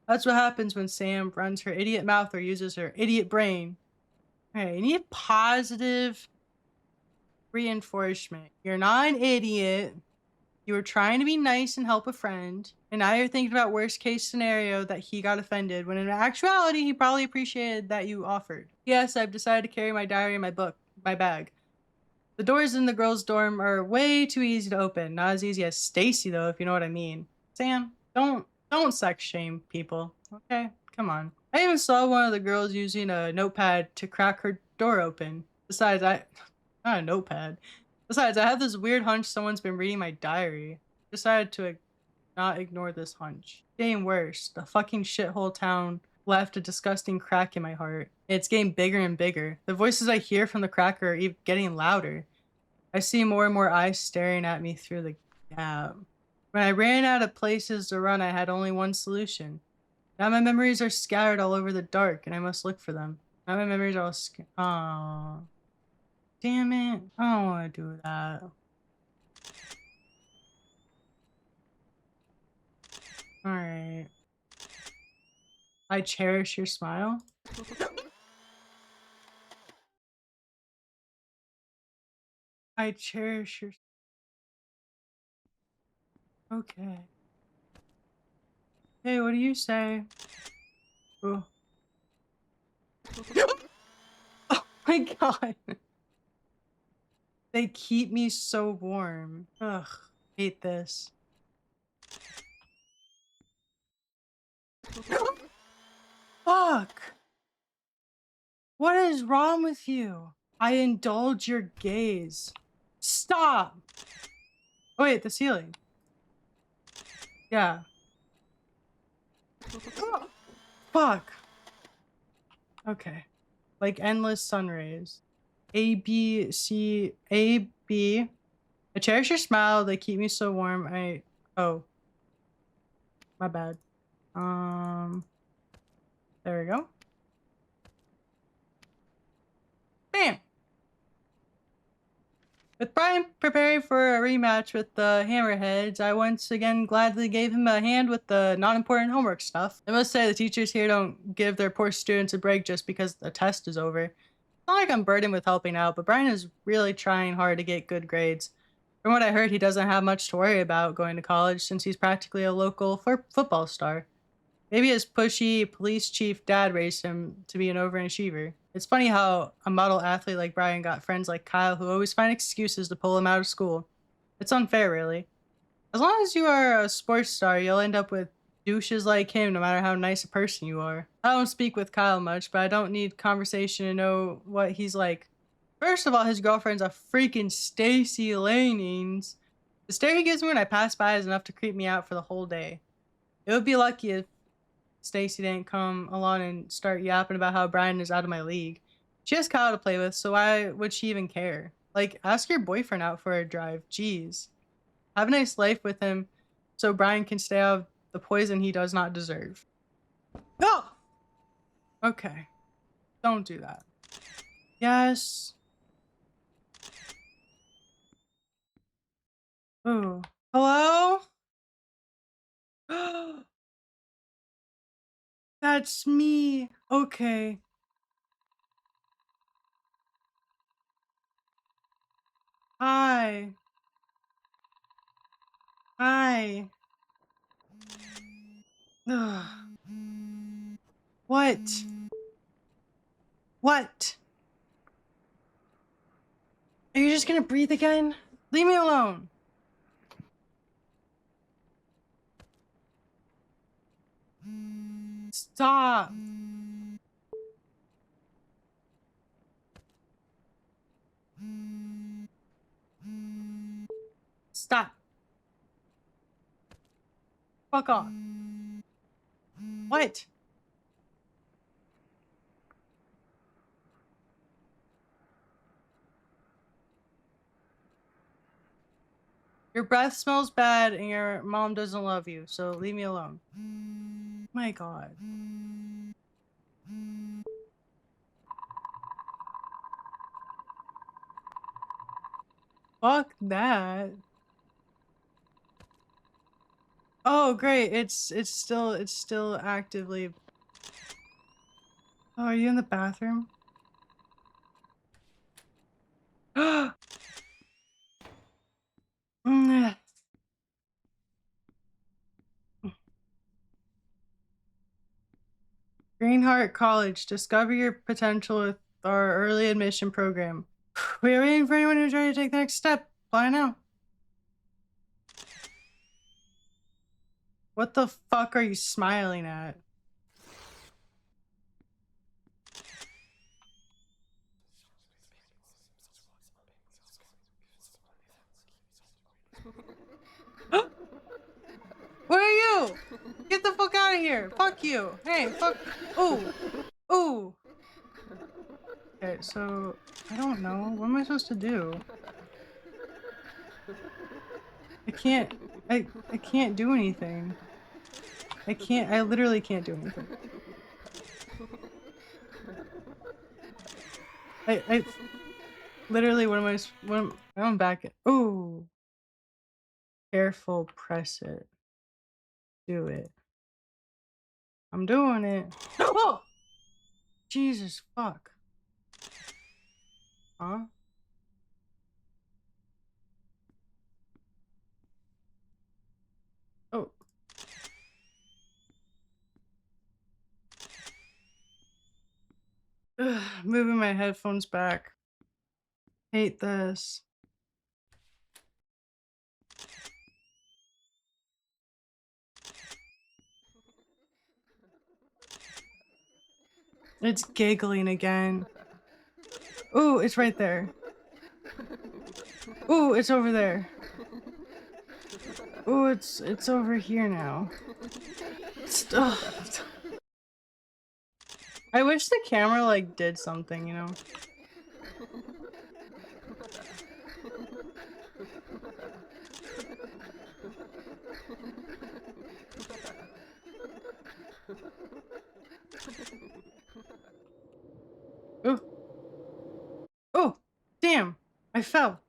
That's what happens when Sam runs her idiot mouth or uses her idiot brain. Alright, you need positive reinforcement. You're not an idiot. You were trying to be nice and help a friend. And now you're thinking about worst case scenario that he got offended, when in actuality, he probably appreciated that you offered. Yes, I've decided to carry my diary in my bag. The doors in the girls' dorm are way too easy to open. Not as easy as Stacy, though, if you know what I mean. Sam, don't sex shame people, okay? Come on. I even saw one of the girls using a notepad to crack her door open. Besides, not a notepad. Besides, I have this weird hunch someone's been reading my diary. Decided to not ignore this hunch. Getting worse. The fucking shithole town left a disgusting crack in my heart. It's getting bigger and bigger. The voices I hear from the crack are even getting louder. I see more and more eyes staring at me through the gap. When I ran out of places to run, I had only one solution. Now my memories are scattered all over the dark, and I must look for them. Now my memories all oh, damn it. I don't want to do that. Alright. I cherish your smile. I cherish your... Okay. Hey, what do you say? Oh. Oh my god. They keep me so warm. Ugh. Hate this. Fuck! What is wrong with you? I indulge your gaze. Stop! Oh wait, the ceiling. Yeah. Fuck. Okay. Like endless sun rays. A, B, C, A, B. I cherish your smile. They keep me so warm. Oh. My bad. There we go. Bam! With Brian preparing for a rematch with the Hammerheads, I once again gladly gave him a hand with the not-important homework stuff. I must say the teachers here don't give their poor students a break just because the test is over. It's not like I'm burdened with helping out, but Brian is really trying hard to get good grades. From what I heard, he doesn't have much to worry about going to college since he's practically a local football star. Maybe his pushy police chief dad raised him to be an overachiever. It's funny how a model athlete like Brian got friends like Kyle who always find excuses to pull him out of school. It's unfair, really. As long as you are a sports star, you'll end up with douches like him no matter how nice a person you are. I don't speak with Kyle much, but I don't need conversation to know what he's like. First of all, his girlfriend's a freaking Stacy Lanings. The stare he gives me when I pass by is enough to creep me out for the whole day. It would be lucky if Stacy didn't come along and start yapping about how Brian is out of my league. She has Kyle to play with, so why would she even care? Like, ask your boyfriend out for a drive. Jeez. Have a nice life with him so Brian can stay out of the poison he does not deserve. No! Okay. Don't do that. Yes. Ooh. Hello? That's me. Okay. Hi. Hi. Ugh. What? What? Are you just gonna breathe again? Leave me alone. Stop. Stop. Fuck off. What? Your breath smells bad and your mom doesn't love you, so leave me alone. My god. Fuck that. Oh great, it's still actively. Oh, are you in the bathroom? Mm. Greenheart College. Discover your potential with our early admission program. We are waiting for anyone who's ready to take the next step. Apply now. What the fuck are you smiling at? Where are you? Get the fuck out of here. Fuck you. Hey, fuck. Ooh. Ooh. Okay, so I don't know. What am I supposed to do? I can't do anything. I literally can't do anything. I literally, I'm back. Oh, careful, press it. Do it. I'm doing it. Oh! Jesus fuck. Huh? Oh. Ugh, moving my headphones back. Hate this. It's giggling again. Ooh, it's right there. Ooh, it's over there. Ooh, it's over here now. I wish the camera like did something, you know? Ooh. Oh, damn. I fell.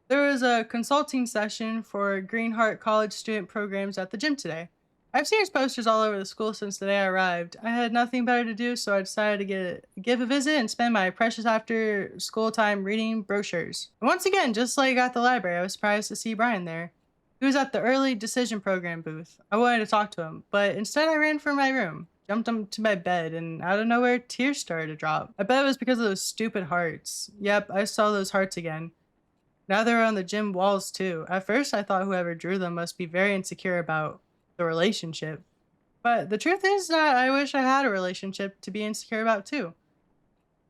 There was a consulting session for Greenheart College student programs at the gym today. I've seen his posters all over the school since the day I arrived. I had nothing better to do, so I decided to give a visit and spend my precious after school time reading brochures. And once again, just like at the library, I was surprised to see Brian there. He was at the early decision program booth. I wanted to talk to him, but instead I ran for my room, jumped into my bed, and out of nowhere, tears started to drop. I bet it was because of those stupid hearts. Yep, I saw those hearts again. Now they're on the gym walls too. At first, I thought whoever drew them must be very insecure about the relationship. But the truth is that I wish I had a relationship to be insecure about too.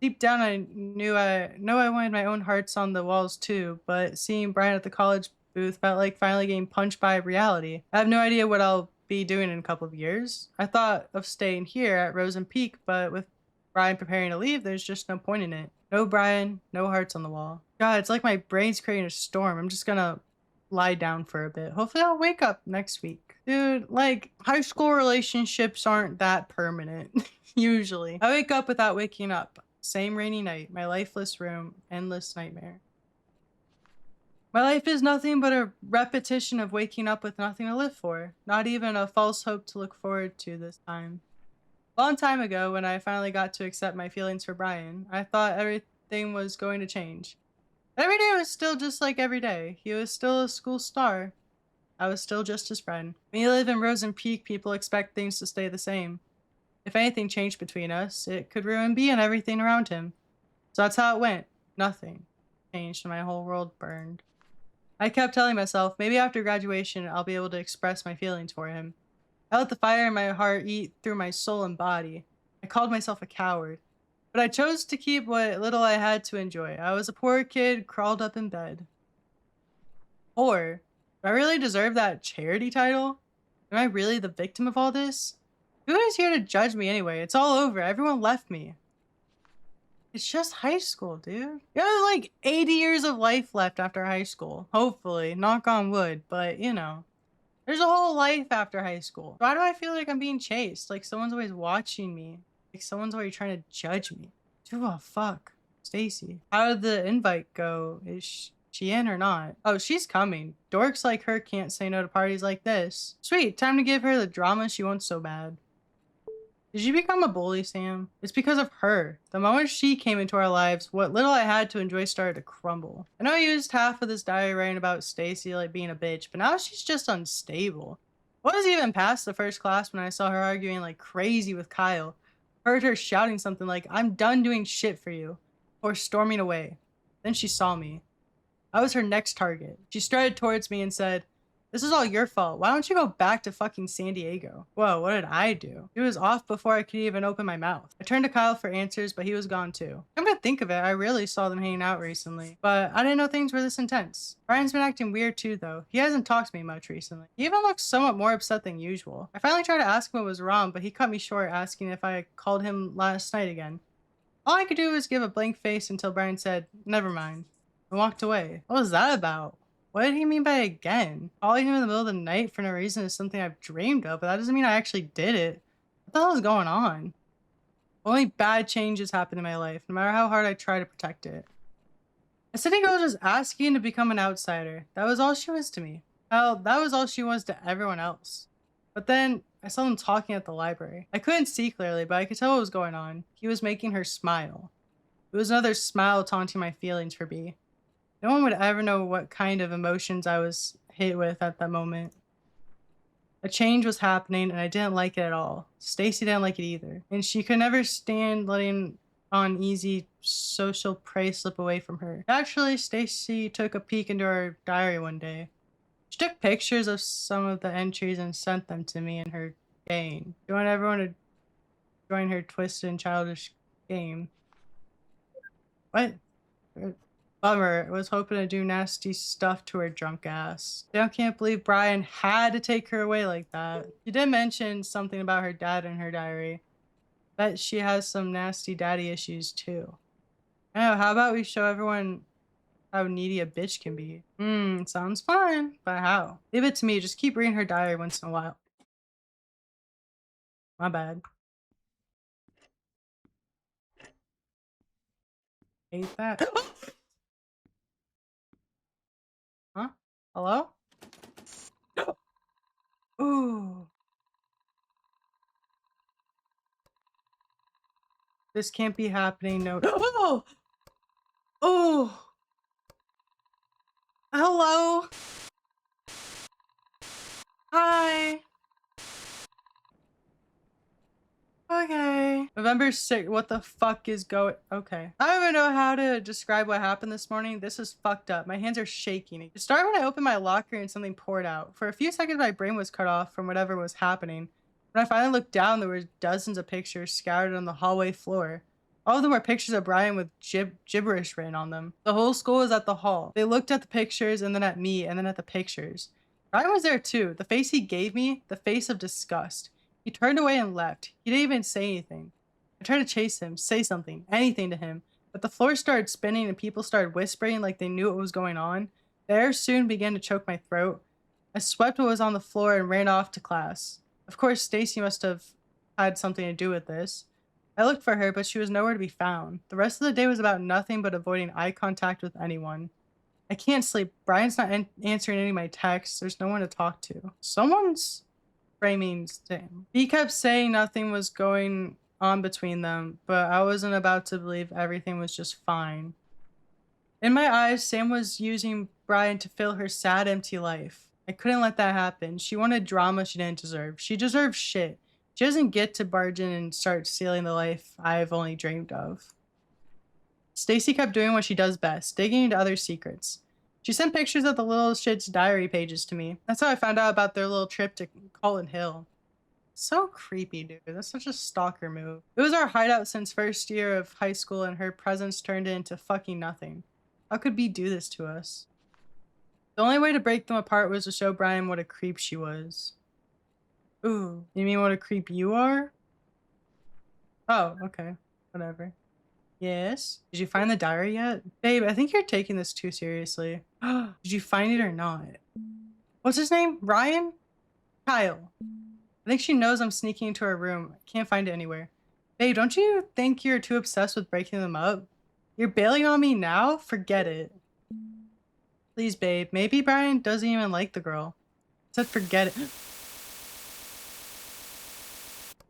Deep down, I know I wanted my own hearts on the walls too, but seeing Brian at the college booth felt like finally getting punched by reality. I have no idea what I'll be doing in a couple of years. I thought of staying here at Rose and Peak, but with Brian preparing to leave, there's just no point in it. No Brian, no hearts on the wall. God, it's like my brain's creating a storm. I'm just gonna lie down for a bit. Hopefully I'll wake up next week. Dude, like, high school relationships aren't that permanent, usually. I wake up without waking up. Same rainy night, my lifeless room, endless nightmare. My life is nothing but a repetition of waking up with nothing to live for. Not even a false hope to look forward to this time. A long time ago, when I finally got to accept my feelings for Brian, I thought everything was going to change. Every day was still just like every day. He was still a school star. I was still just his friend. When you live in Rose and Peak, people expect things to stay the same. If anything changed between us, it could ruin B and everything around him. So that's how it went. Nothing changed and my whole world burned. I kept telling myself, maybe after graduation, I'll be able to express my feelings for him. I let the fire in my heart eat through my soul and body. I called myself a coward. But I chose to keep what little I had to enjoy. I was a poor kid crawled up in bed. Or, do I really deserve that charity title? Am I really the victim of all this? Who is here to judge me anyway? It's all over. Everyone left me. It's just high school, dude. You have like 80 years of life left after high school. Hopefully. Knock on wood. But, you know. There's a whole life after high school. Why do I feel like I'm being chased? Like someone's always watching me. Like someone's always trying to judge me. Oh, fuck. Stacy. How did the invite go? Is she in or not? Oh, she's coming. Dorks like her can't say no to parties like this. Sweet, time to give her the drama she wants so bad. Did you become a bully, Sam? It's because of her. The moment she came into our lives, what little I had to enjoy started to crumble. I know I used half of this diary writing about Stacy like being a bitch, but now she's just unstable. I was even past the first class when I saw her arguing like crazy with Kyle. Heard her shouting something like, "I'm done doing shit for you," or storming away. Then she saw me. I was her next target. She strutted towards me and said, "This is all your fault. Why don't you go back to fucking San Diego?" Whoa, what did I do? He was off before I could even open my mouth. I turned to Kyle for answers, but he was gone too. Come to think of it, I really saw them hanging out recently, but I didn't know things were this intense. Brian's been acting weird too, though. He hasn't talked to me much recently. He even looks somewhat more upset than usual. I finally tried to ask him what was wrong, but he cut me short, asking if I called him last night again. All I could do was give a blank face until Brian said, "Never mind," and walked away. What was that about? What did he mean by again? Calling him in the middle of the night for no reason is something I've dreamed of, but that doesn't mean I actually did it. What the hell is going on? Only bad changes happen in my life, no matter how hard I try to protect it. I think I was just asking to become an outsider. That was all she was to me. Hell, that was all she was to everyone else. But then I saw them talking at the library. I couldn't see clearly, but I could tell what was going on. He was making her smile. It was another smile taunting my feelings for B. No one would ever know what kind of emotions I was hit with at that moment. A change was happening and I didn't like it at all. Stacy didn't like it either. And she could never stand letting uneasy social prey slip away from her. Actually, Stacy took a peek into her diary one day. She took pictures of some of the entries and sent them to me in her game. She wanted everyone to join her twisted and childish game. What? Bummer. I was hoping to do nasty stuff to her drunk ass. I can't believe Brian had to take her away like that. She did mention something about her dad in her diary. Bet she has some nasty daddy issues too. I know, how about we show everyone how needy a bitch can be? Sounds fun, but how? Leave it to me, just keep reading her diary once in a while. My bad. Hate that. Huh? Hello? Ooh. This can't be happening, no. Oh! Oh! Hello? Hi. Okay. November 6th. What the fuck is going? Okay. I don't even know how to describe what happened this morning. This is fucked up. My hands are shaking. It started when I opened my locker and something poured out. For a few seconds, my brain was cut off from whatever was happening. When I finally looked down, there were dozens of pictures scattered on the hallway floor. All of them were pictures of Brian with gibberish written on them. The whole school was at the hall. They looked at the pictures and then at me and then at the pictures. Brian was there too. The face he gave me, the face of disgust. He turned away and left. He didn't even say anything. I tried to chase him, say something, anything to him, but the floor started spinning and people started whispering like they knew what was going on. The air soon began to choke my throat. I swept what was on the floor and ran off to class. Of course, Stacy must have had something to do with this. I looked for her, but she was nowhere to be found. The rest of the day was about nothing but avoiding eye contact with anyone. I can't sleep. Brian's not answering any of my texts. There's no one to talk to. Someone's framing Sam. He kept saying nothing was going on between them, but I wasn't about to believe everything was just fine. In my eyes, Sam was using Brian to fill her sad, empty life. I couldn't let that happen. She wanted drama she didn't deserve. She deserves shit. She doesn't get to barge in and start stealing the life I've only dreamed of. Stacy kept doing what she does best, digging into other secrets. She sent pictures of the little shit's diary pages to me. That's how I found out about their little trip to Colton Hill. So creepy, dude. That's such a stalker move. It was our hideout since first year of high school and her presence turned it into fucking nothing. How could B do this to us? The only way to break them apart was to show Brian what a creep she was. Ooh, you mean what a creep you are? Oh, okay. Whatever. Yes? Did you find the diary yet? Babe, I think you're taking this too seriously. Did you find it or not? What's his name? Ryan? Kyle. I think she knows I'm sneaking into her room. I can't find it anywhere. Babe, don't you think you're too obsessed with breaking them up? You're bailing on me now? Forget it. Please, babe. Maybe Brian doesn't even like the girl. I said forget it.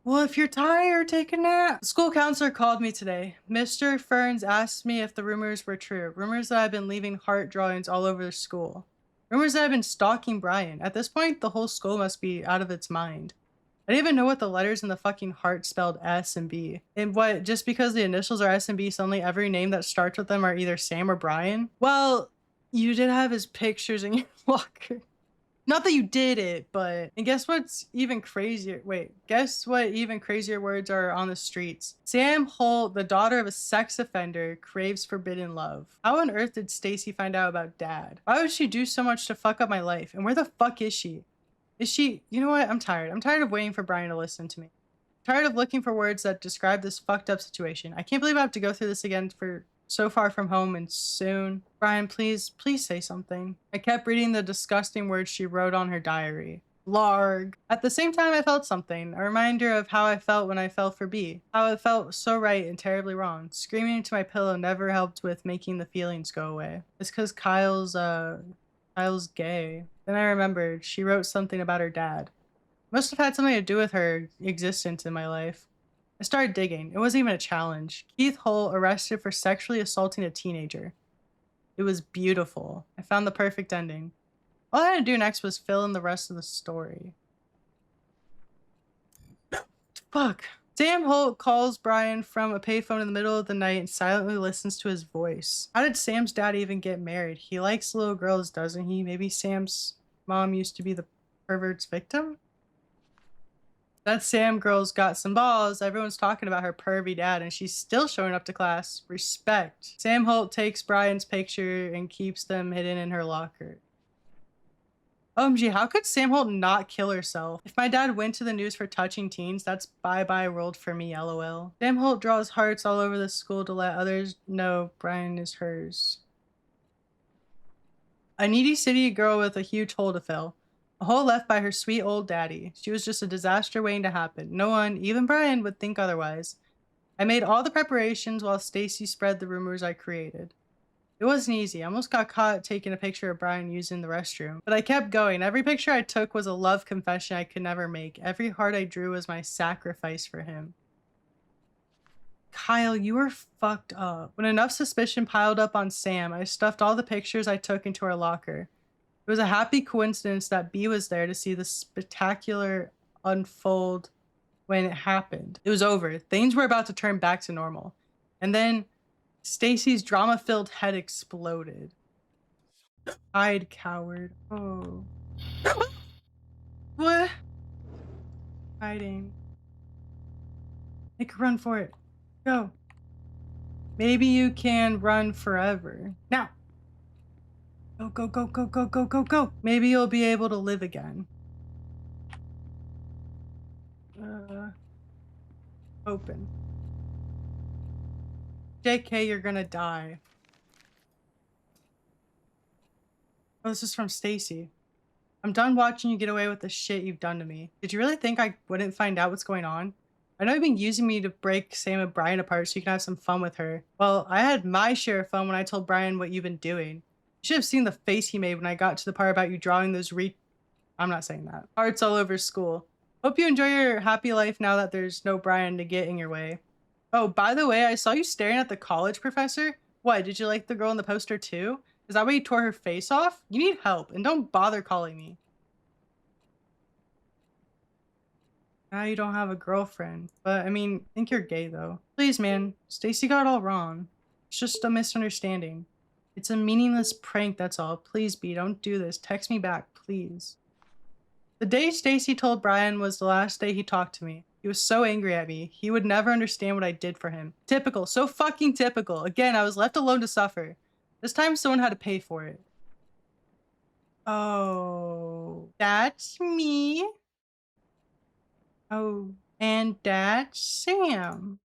Well, if you're tired, take a nap. The school counselor called me today. Mr. Ferns asked me if the rumors were true. Rumors that I've been leaving heart drawings all over the school. Rumors that I've been stalking Brian. At this point, the whole school must be out of its mind. I didn't even know what the letters in the fucking heart spelled S and B. And what, just because the initials are S and B, suddenly every name that starts with them are either Sam or Brian? Well, you did have his pictures in your locker. Not that you did it, but... And guess what's even crazier? Wait, guess what even crazier words are on the streets? Sam Holt, the daughter of a sex offender, craves forbidden love. How on earth did Stacy find out about Dad? Why would she do so much to fuck up my life? And where the fuck is she? Is she... You know what? I'm tired. I'm tired of waiting for Brian to listen to me. I'm tired of looking for words that describe this fucked up situation. I can't believe I have to go through this again for... so far from home and soon. Brian, please say something. I kept reading the disgusting words she wrote on her diary. Larg. At the same time, I felt something, a reminder of how I felt when I fell for B, how it felt so right and terribly wrong. Screaming into my pillow never helped with making the feelings go away. It's because Kyle's gay. Then I remembered she wrote something about her dad. Must have had something to do with her existence in my life. I started digging. It wasn't even a challenge. Keith Hull arrested for sexually assaulting a teenager. It was beautiful. I found the perfect ending. All I had to do next was fill in the rest of the story. Fuck. Sam Holt calls Brian from a payphone in the middle of the night and silently listens to his voice. How did Sam's dad even get married? He likes little girls, doesn't he? Maybe Sam's mom used to be the pervert's victim? That Sam girl's got some balls. Everyone's talking about her pervy dad, and she's still showing up to class. Respect. Sam Holt takes Brian's picture and keeps them hidden in her locker. OMG, how could Sam Holt not kill herself? If my dad went to the news for touching teens, that's bye-bye world for me, lol. Sam Holt draws hearts all over the school to let others know Brian is hers. A needy city girl with a huge hole to fill. A hole left by her sweet old daddy. She was just a disaster waiting to happen. No one, even Brian, would think otherwise. I made all the preparations while Stacy spread the rumors I created. It wasn't easy. I almost got caught taking a picture of Brian using the restroom. But I kept going. Every picture I took was a love confession I could never make. Every heart I drew was my sacrifice for him. Kyle, you were fucked up. When enough suspicion piled up on Sam, I stuffed all the pictures I took into our locker. It was a happy coincidence that B was there to see the spectacular unfold when it happened. It was over. Things were about to turn back to normal. And then Stacy's drama-filled head exploded. Hide, coward. Oh. What? Hiding. Make a run for it. Go. Maybe you can run forever. Now. Go, go, go, go, go, go, go, go. Maybe you'll be able to live again. Open. JK, you're gonna die. Oh, this is from Stacy. I'm done watching you get away with the shit you've done to me. Did you really think I wouldn't find out what's going on? I know you've been using me to break Sam and Brian apart so you can have some fun with her. Well, I had my share of fun when I told Brian what you've been doing. You should have seen the face he made when I got to the part about you drawing those I'm not saying that. Hearts all over school. Hope you enjoy your happy life now that there's no Brian to get in your way. Oh, by the way, I saw you staring at the college professor. What, did you like the girl in the poster too? Is that why you tore her face off? You need help, and don't bother calling me. Now you don't have a girlfriend. But, I mean, I think you're gay, though. Please, man. Stacy got it all wrong. It's just a misunderstanding. It's a meaningless prank, that's all. Please, B, don't do this. Text me back, please. The day Stacy told Brian was the last day he talked to me. He was so angry at me. He would never understand what I did for him. Typical. So fucking typical. Again, I was left alone to suffer. This time someone had to pay for it. Oh, that's me. Oh, and that's Sam.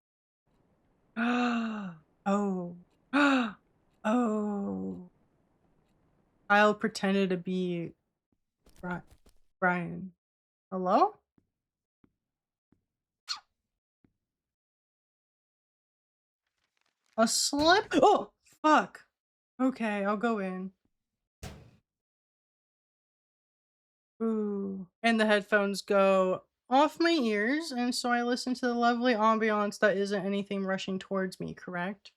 Oh. Oh. Kyle pretended to be Brian. Hello? A slip? Oh, fuck. Okay, I'll go in. Ooh. And the headphones go off my ears, and so I listen to the lovely ambiance that isn't anything rushing towards me, correct?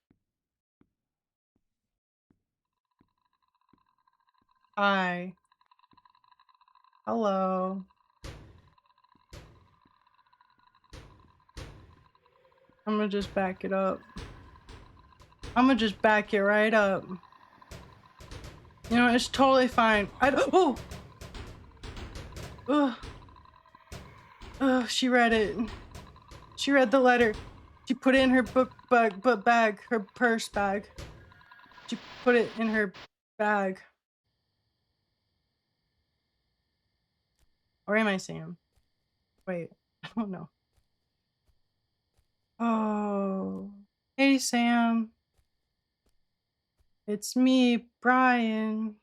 Hi. Hello. I'm gonna just back it up. I'm gonna just back it right up. You know, it's totally fine. Oh! Ugh. Ugh, she read it. She read the letter. She put it in her book bag, her purse bag. She put it in her bag. Or am I Sam? Wait, I don't know. Oh. Hey, Sam. It's me, Brian.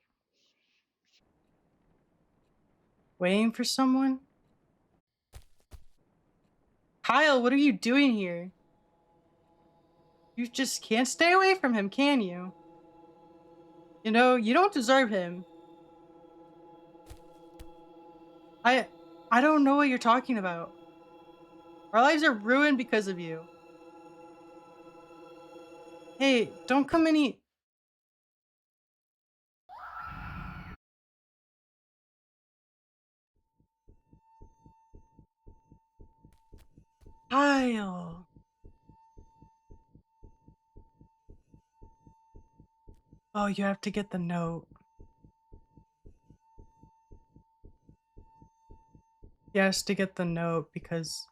Waiting for someone? Kyle, what are you doing here? You just can't stay away from him, can you? You know, you don't deserve him. I I don't know what you're talking about. Our lives are ruined because of you. Hey, don't come any. Kyle. Oh, you have to get the note. He has to get the note because.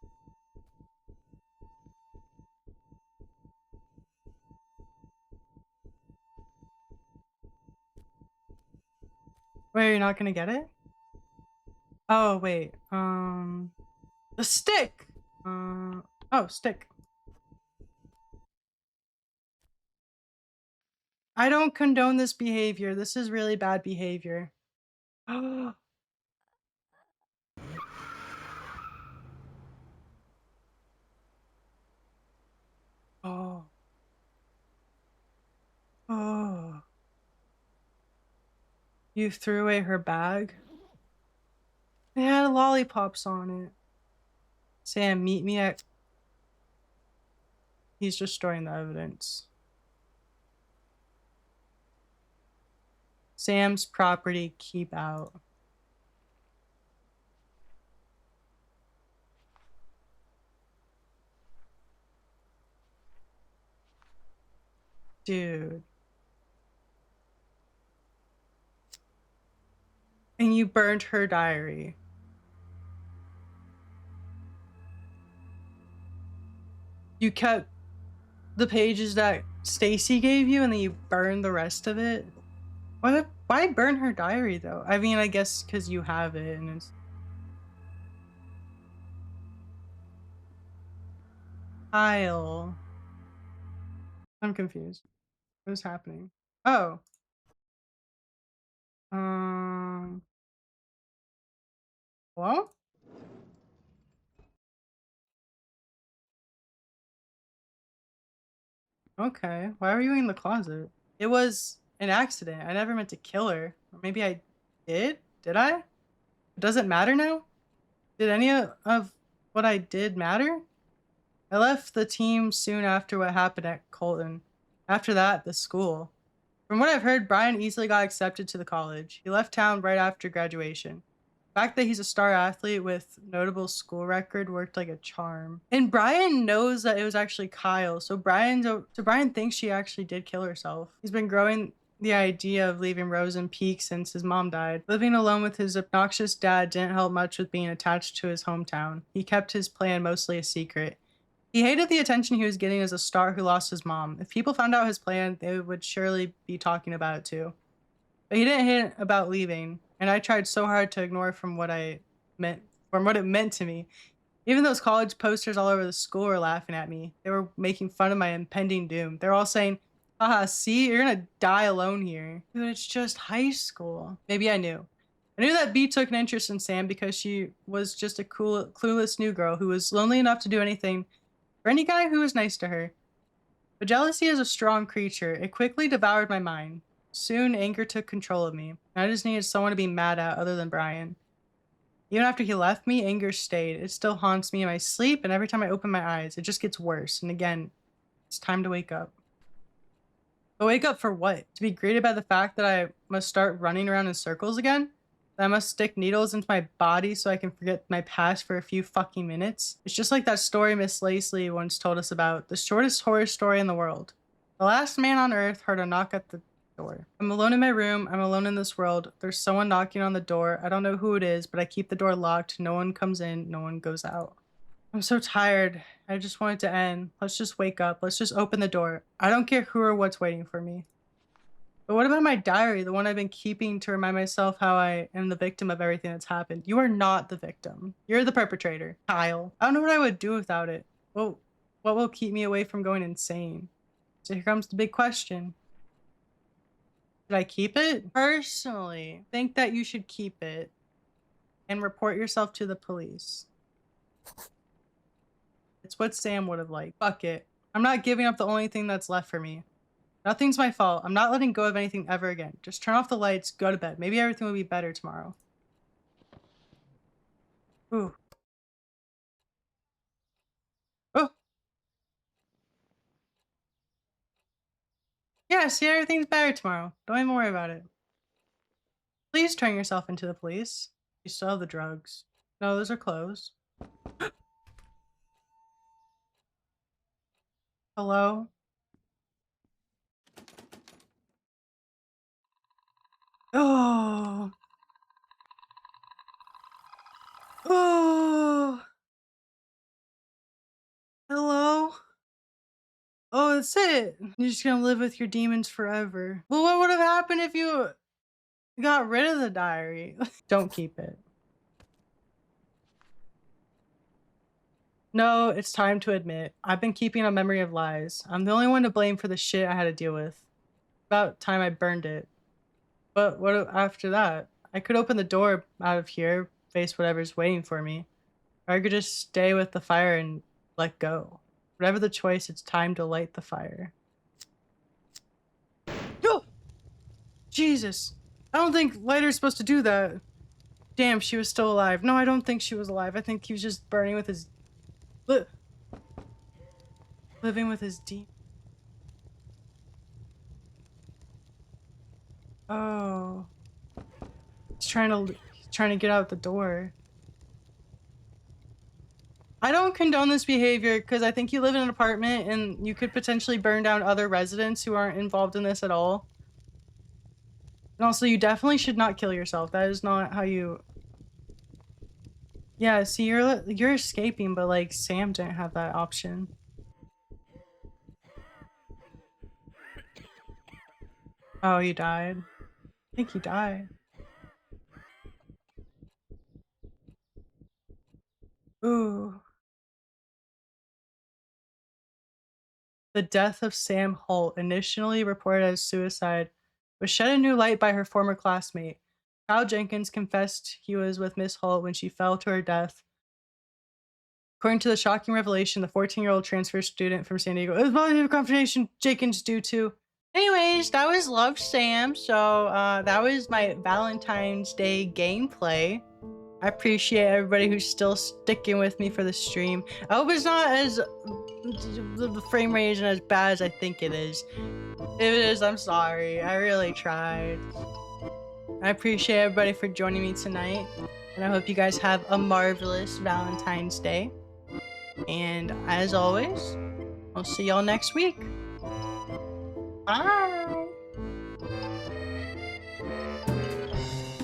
Wait, you're not gonna get it? Oh, wait. The stick! Oh, stick. I don't condone this behavior. This is really bad behavior. Oh, oh, oh. You threw away her bag? It had lollipops on it. Sam, meet me at. He's destroying the evidence. Sam's property, keep out. Dude. And you burned her diary. You kept the pages that Stacy gave you and then you burned the rest of it? Why burn her diary though? I mean, I guess because you have it and it's. Kyle. I'm confused. What is happening? Oh. Um. Hello? Okay. Why were you in the closet? It was an accident. I never meant to kill her. Or maybe I did? Did I? Does it matter now? Did any of what I did matter? I left the team soon after what happened at Colton. After that, the school. From what I've heard, Brian easily got accepted to the college. He left town right after graduation. The fact that he's a star athlete with notable school record worked like a charm. And Brian knows that it was actually Kyle, so Brian thinks she actually did kill herself. He's been growing the idea of leaving Rose in Peak since his mom died. Living alone with his obnoxious dad didn't help much with being attached to his hometown. He kept his plan mostly a secret. He hated the attention he was getting as a star who lost his mom. If people found out his plan, they would surely be talking about it too. But he didn't hint about leaving, and I tried so hard to ignore from what it meant to me. Even those college posters all over the school were laughing at me. They were making fun of my impending doom. They're all saying, haha, see, you're gonna die alone here. Dude, it's just high school. Maybe I knew. I knew that B took an interest in Sam because she was just a cool, clueless new girl who was lonely enough to do anything for any guy who was nice to her. But jealousy is a strong creature. It quickly devoured my mind. Soon, anger took control of me, and I just needed someone to be mad at other than Brian. Even after he left me, anger stayed. It still haunts me in my sleep, and every time I open my eyes, it just gets worse. And again, it's time to wake up. But wake up for what? To be greeted by the fact that I must start running around in circles again? That I must stick needles into my body so I can forget my past for a few fucking minutes? It's just like that story Miss Lacey once told us about, the shortest horror story in the world. The last man on earth heard a knock at the door. I'm alone in my room. I'm alone in this world. There's someone knocking on the door. I don't know who it is, but I keep the door locked. No one comes in. No one goes out. I'm so tired. I just want it to end. Let's just wake up. Let's just open the door. I don't care who or what's waiting for me. But what about my diary, the one I've been keeping to remind myself how I am the victim of everything that's happened? You are not the victim. You're the perpetrator, Kyle. I don't know what I would do without it. Well, what will keep me away from going insane? So here comes the big question. Should I keep it? Personally, think that you should keep it. and report yourself to the police. It's what Sam would have liked. Fuck it. I'm not giving up the only thing that's left for me. Nothing's my fault. I'm not letting go of anything ever again. Just turn off the lights, go to bed. Maybe everything will be better tomorrow. Ooh. Oh. Yeah, see, everything's better tomorrow. Don't even worry about it. Please turn yourself into the police. You still have the drugs. No, those are closed. Hello? Oh. Oh. Hello? Oh, that's it. You're just gonna live with your demons forever. Well, what would have happened if you got rid of the diary? Don't keep it. No, it's time to admit. I've been keeping a memory of lies. I'm the only one to blame for the shit I had to deal with. About time I burned it. But what after that? I could open the door out of here, face whatever's waiting for me. Or I could just stay with the fire and let go. Whatever the choice, it's time to light the fire. Oh! Jesus! I don't think lighter's supposed to do that. Damn, she was still alive. No, I don't think she was alive. I think he was just burning with his... living with his demon. Oh. He's trying to get out the door. I don't condone this behavior because I think you live in an apartment and you could potentially burn down other residents who aren't involved in this at all. And also, you definitely should not kill yourself. That is not how you... Yeah, see, you're escaping, but like Sam didn't have that option. Oh, he died. I think he died. Ooh. The death of Sam Holt, initially reported as suicide, was shed in new light by her former classmate. Kyle Jenkins confessed he was with Miss Holt when she fell to her death. According to the shocking revelation, the 14-year-old transfer student from San Diego is positive confirmation Jenkins due to. Anyways, that was Love Sam. So that was my Valentine's Day gameplay. I appreciate everybody who's still sticking with me for the stream. I hope it's not as... the frame rate isn't as bad as I think it is. If it is, I'm sorry. I really tried. I appreciate everybody for joining me tonight. And I hope you guys have a marvelous Valentine's Day. And as always, I'll see y'all next week. Bye!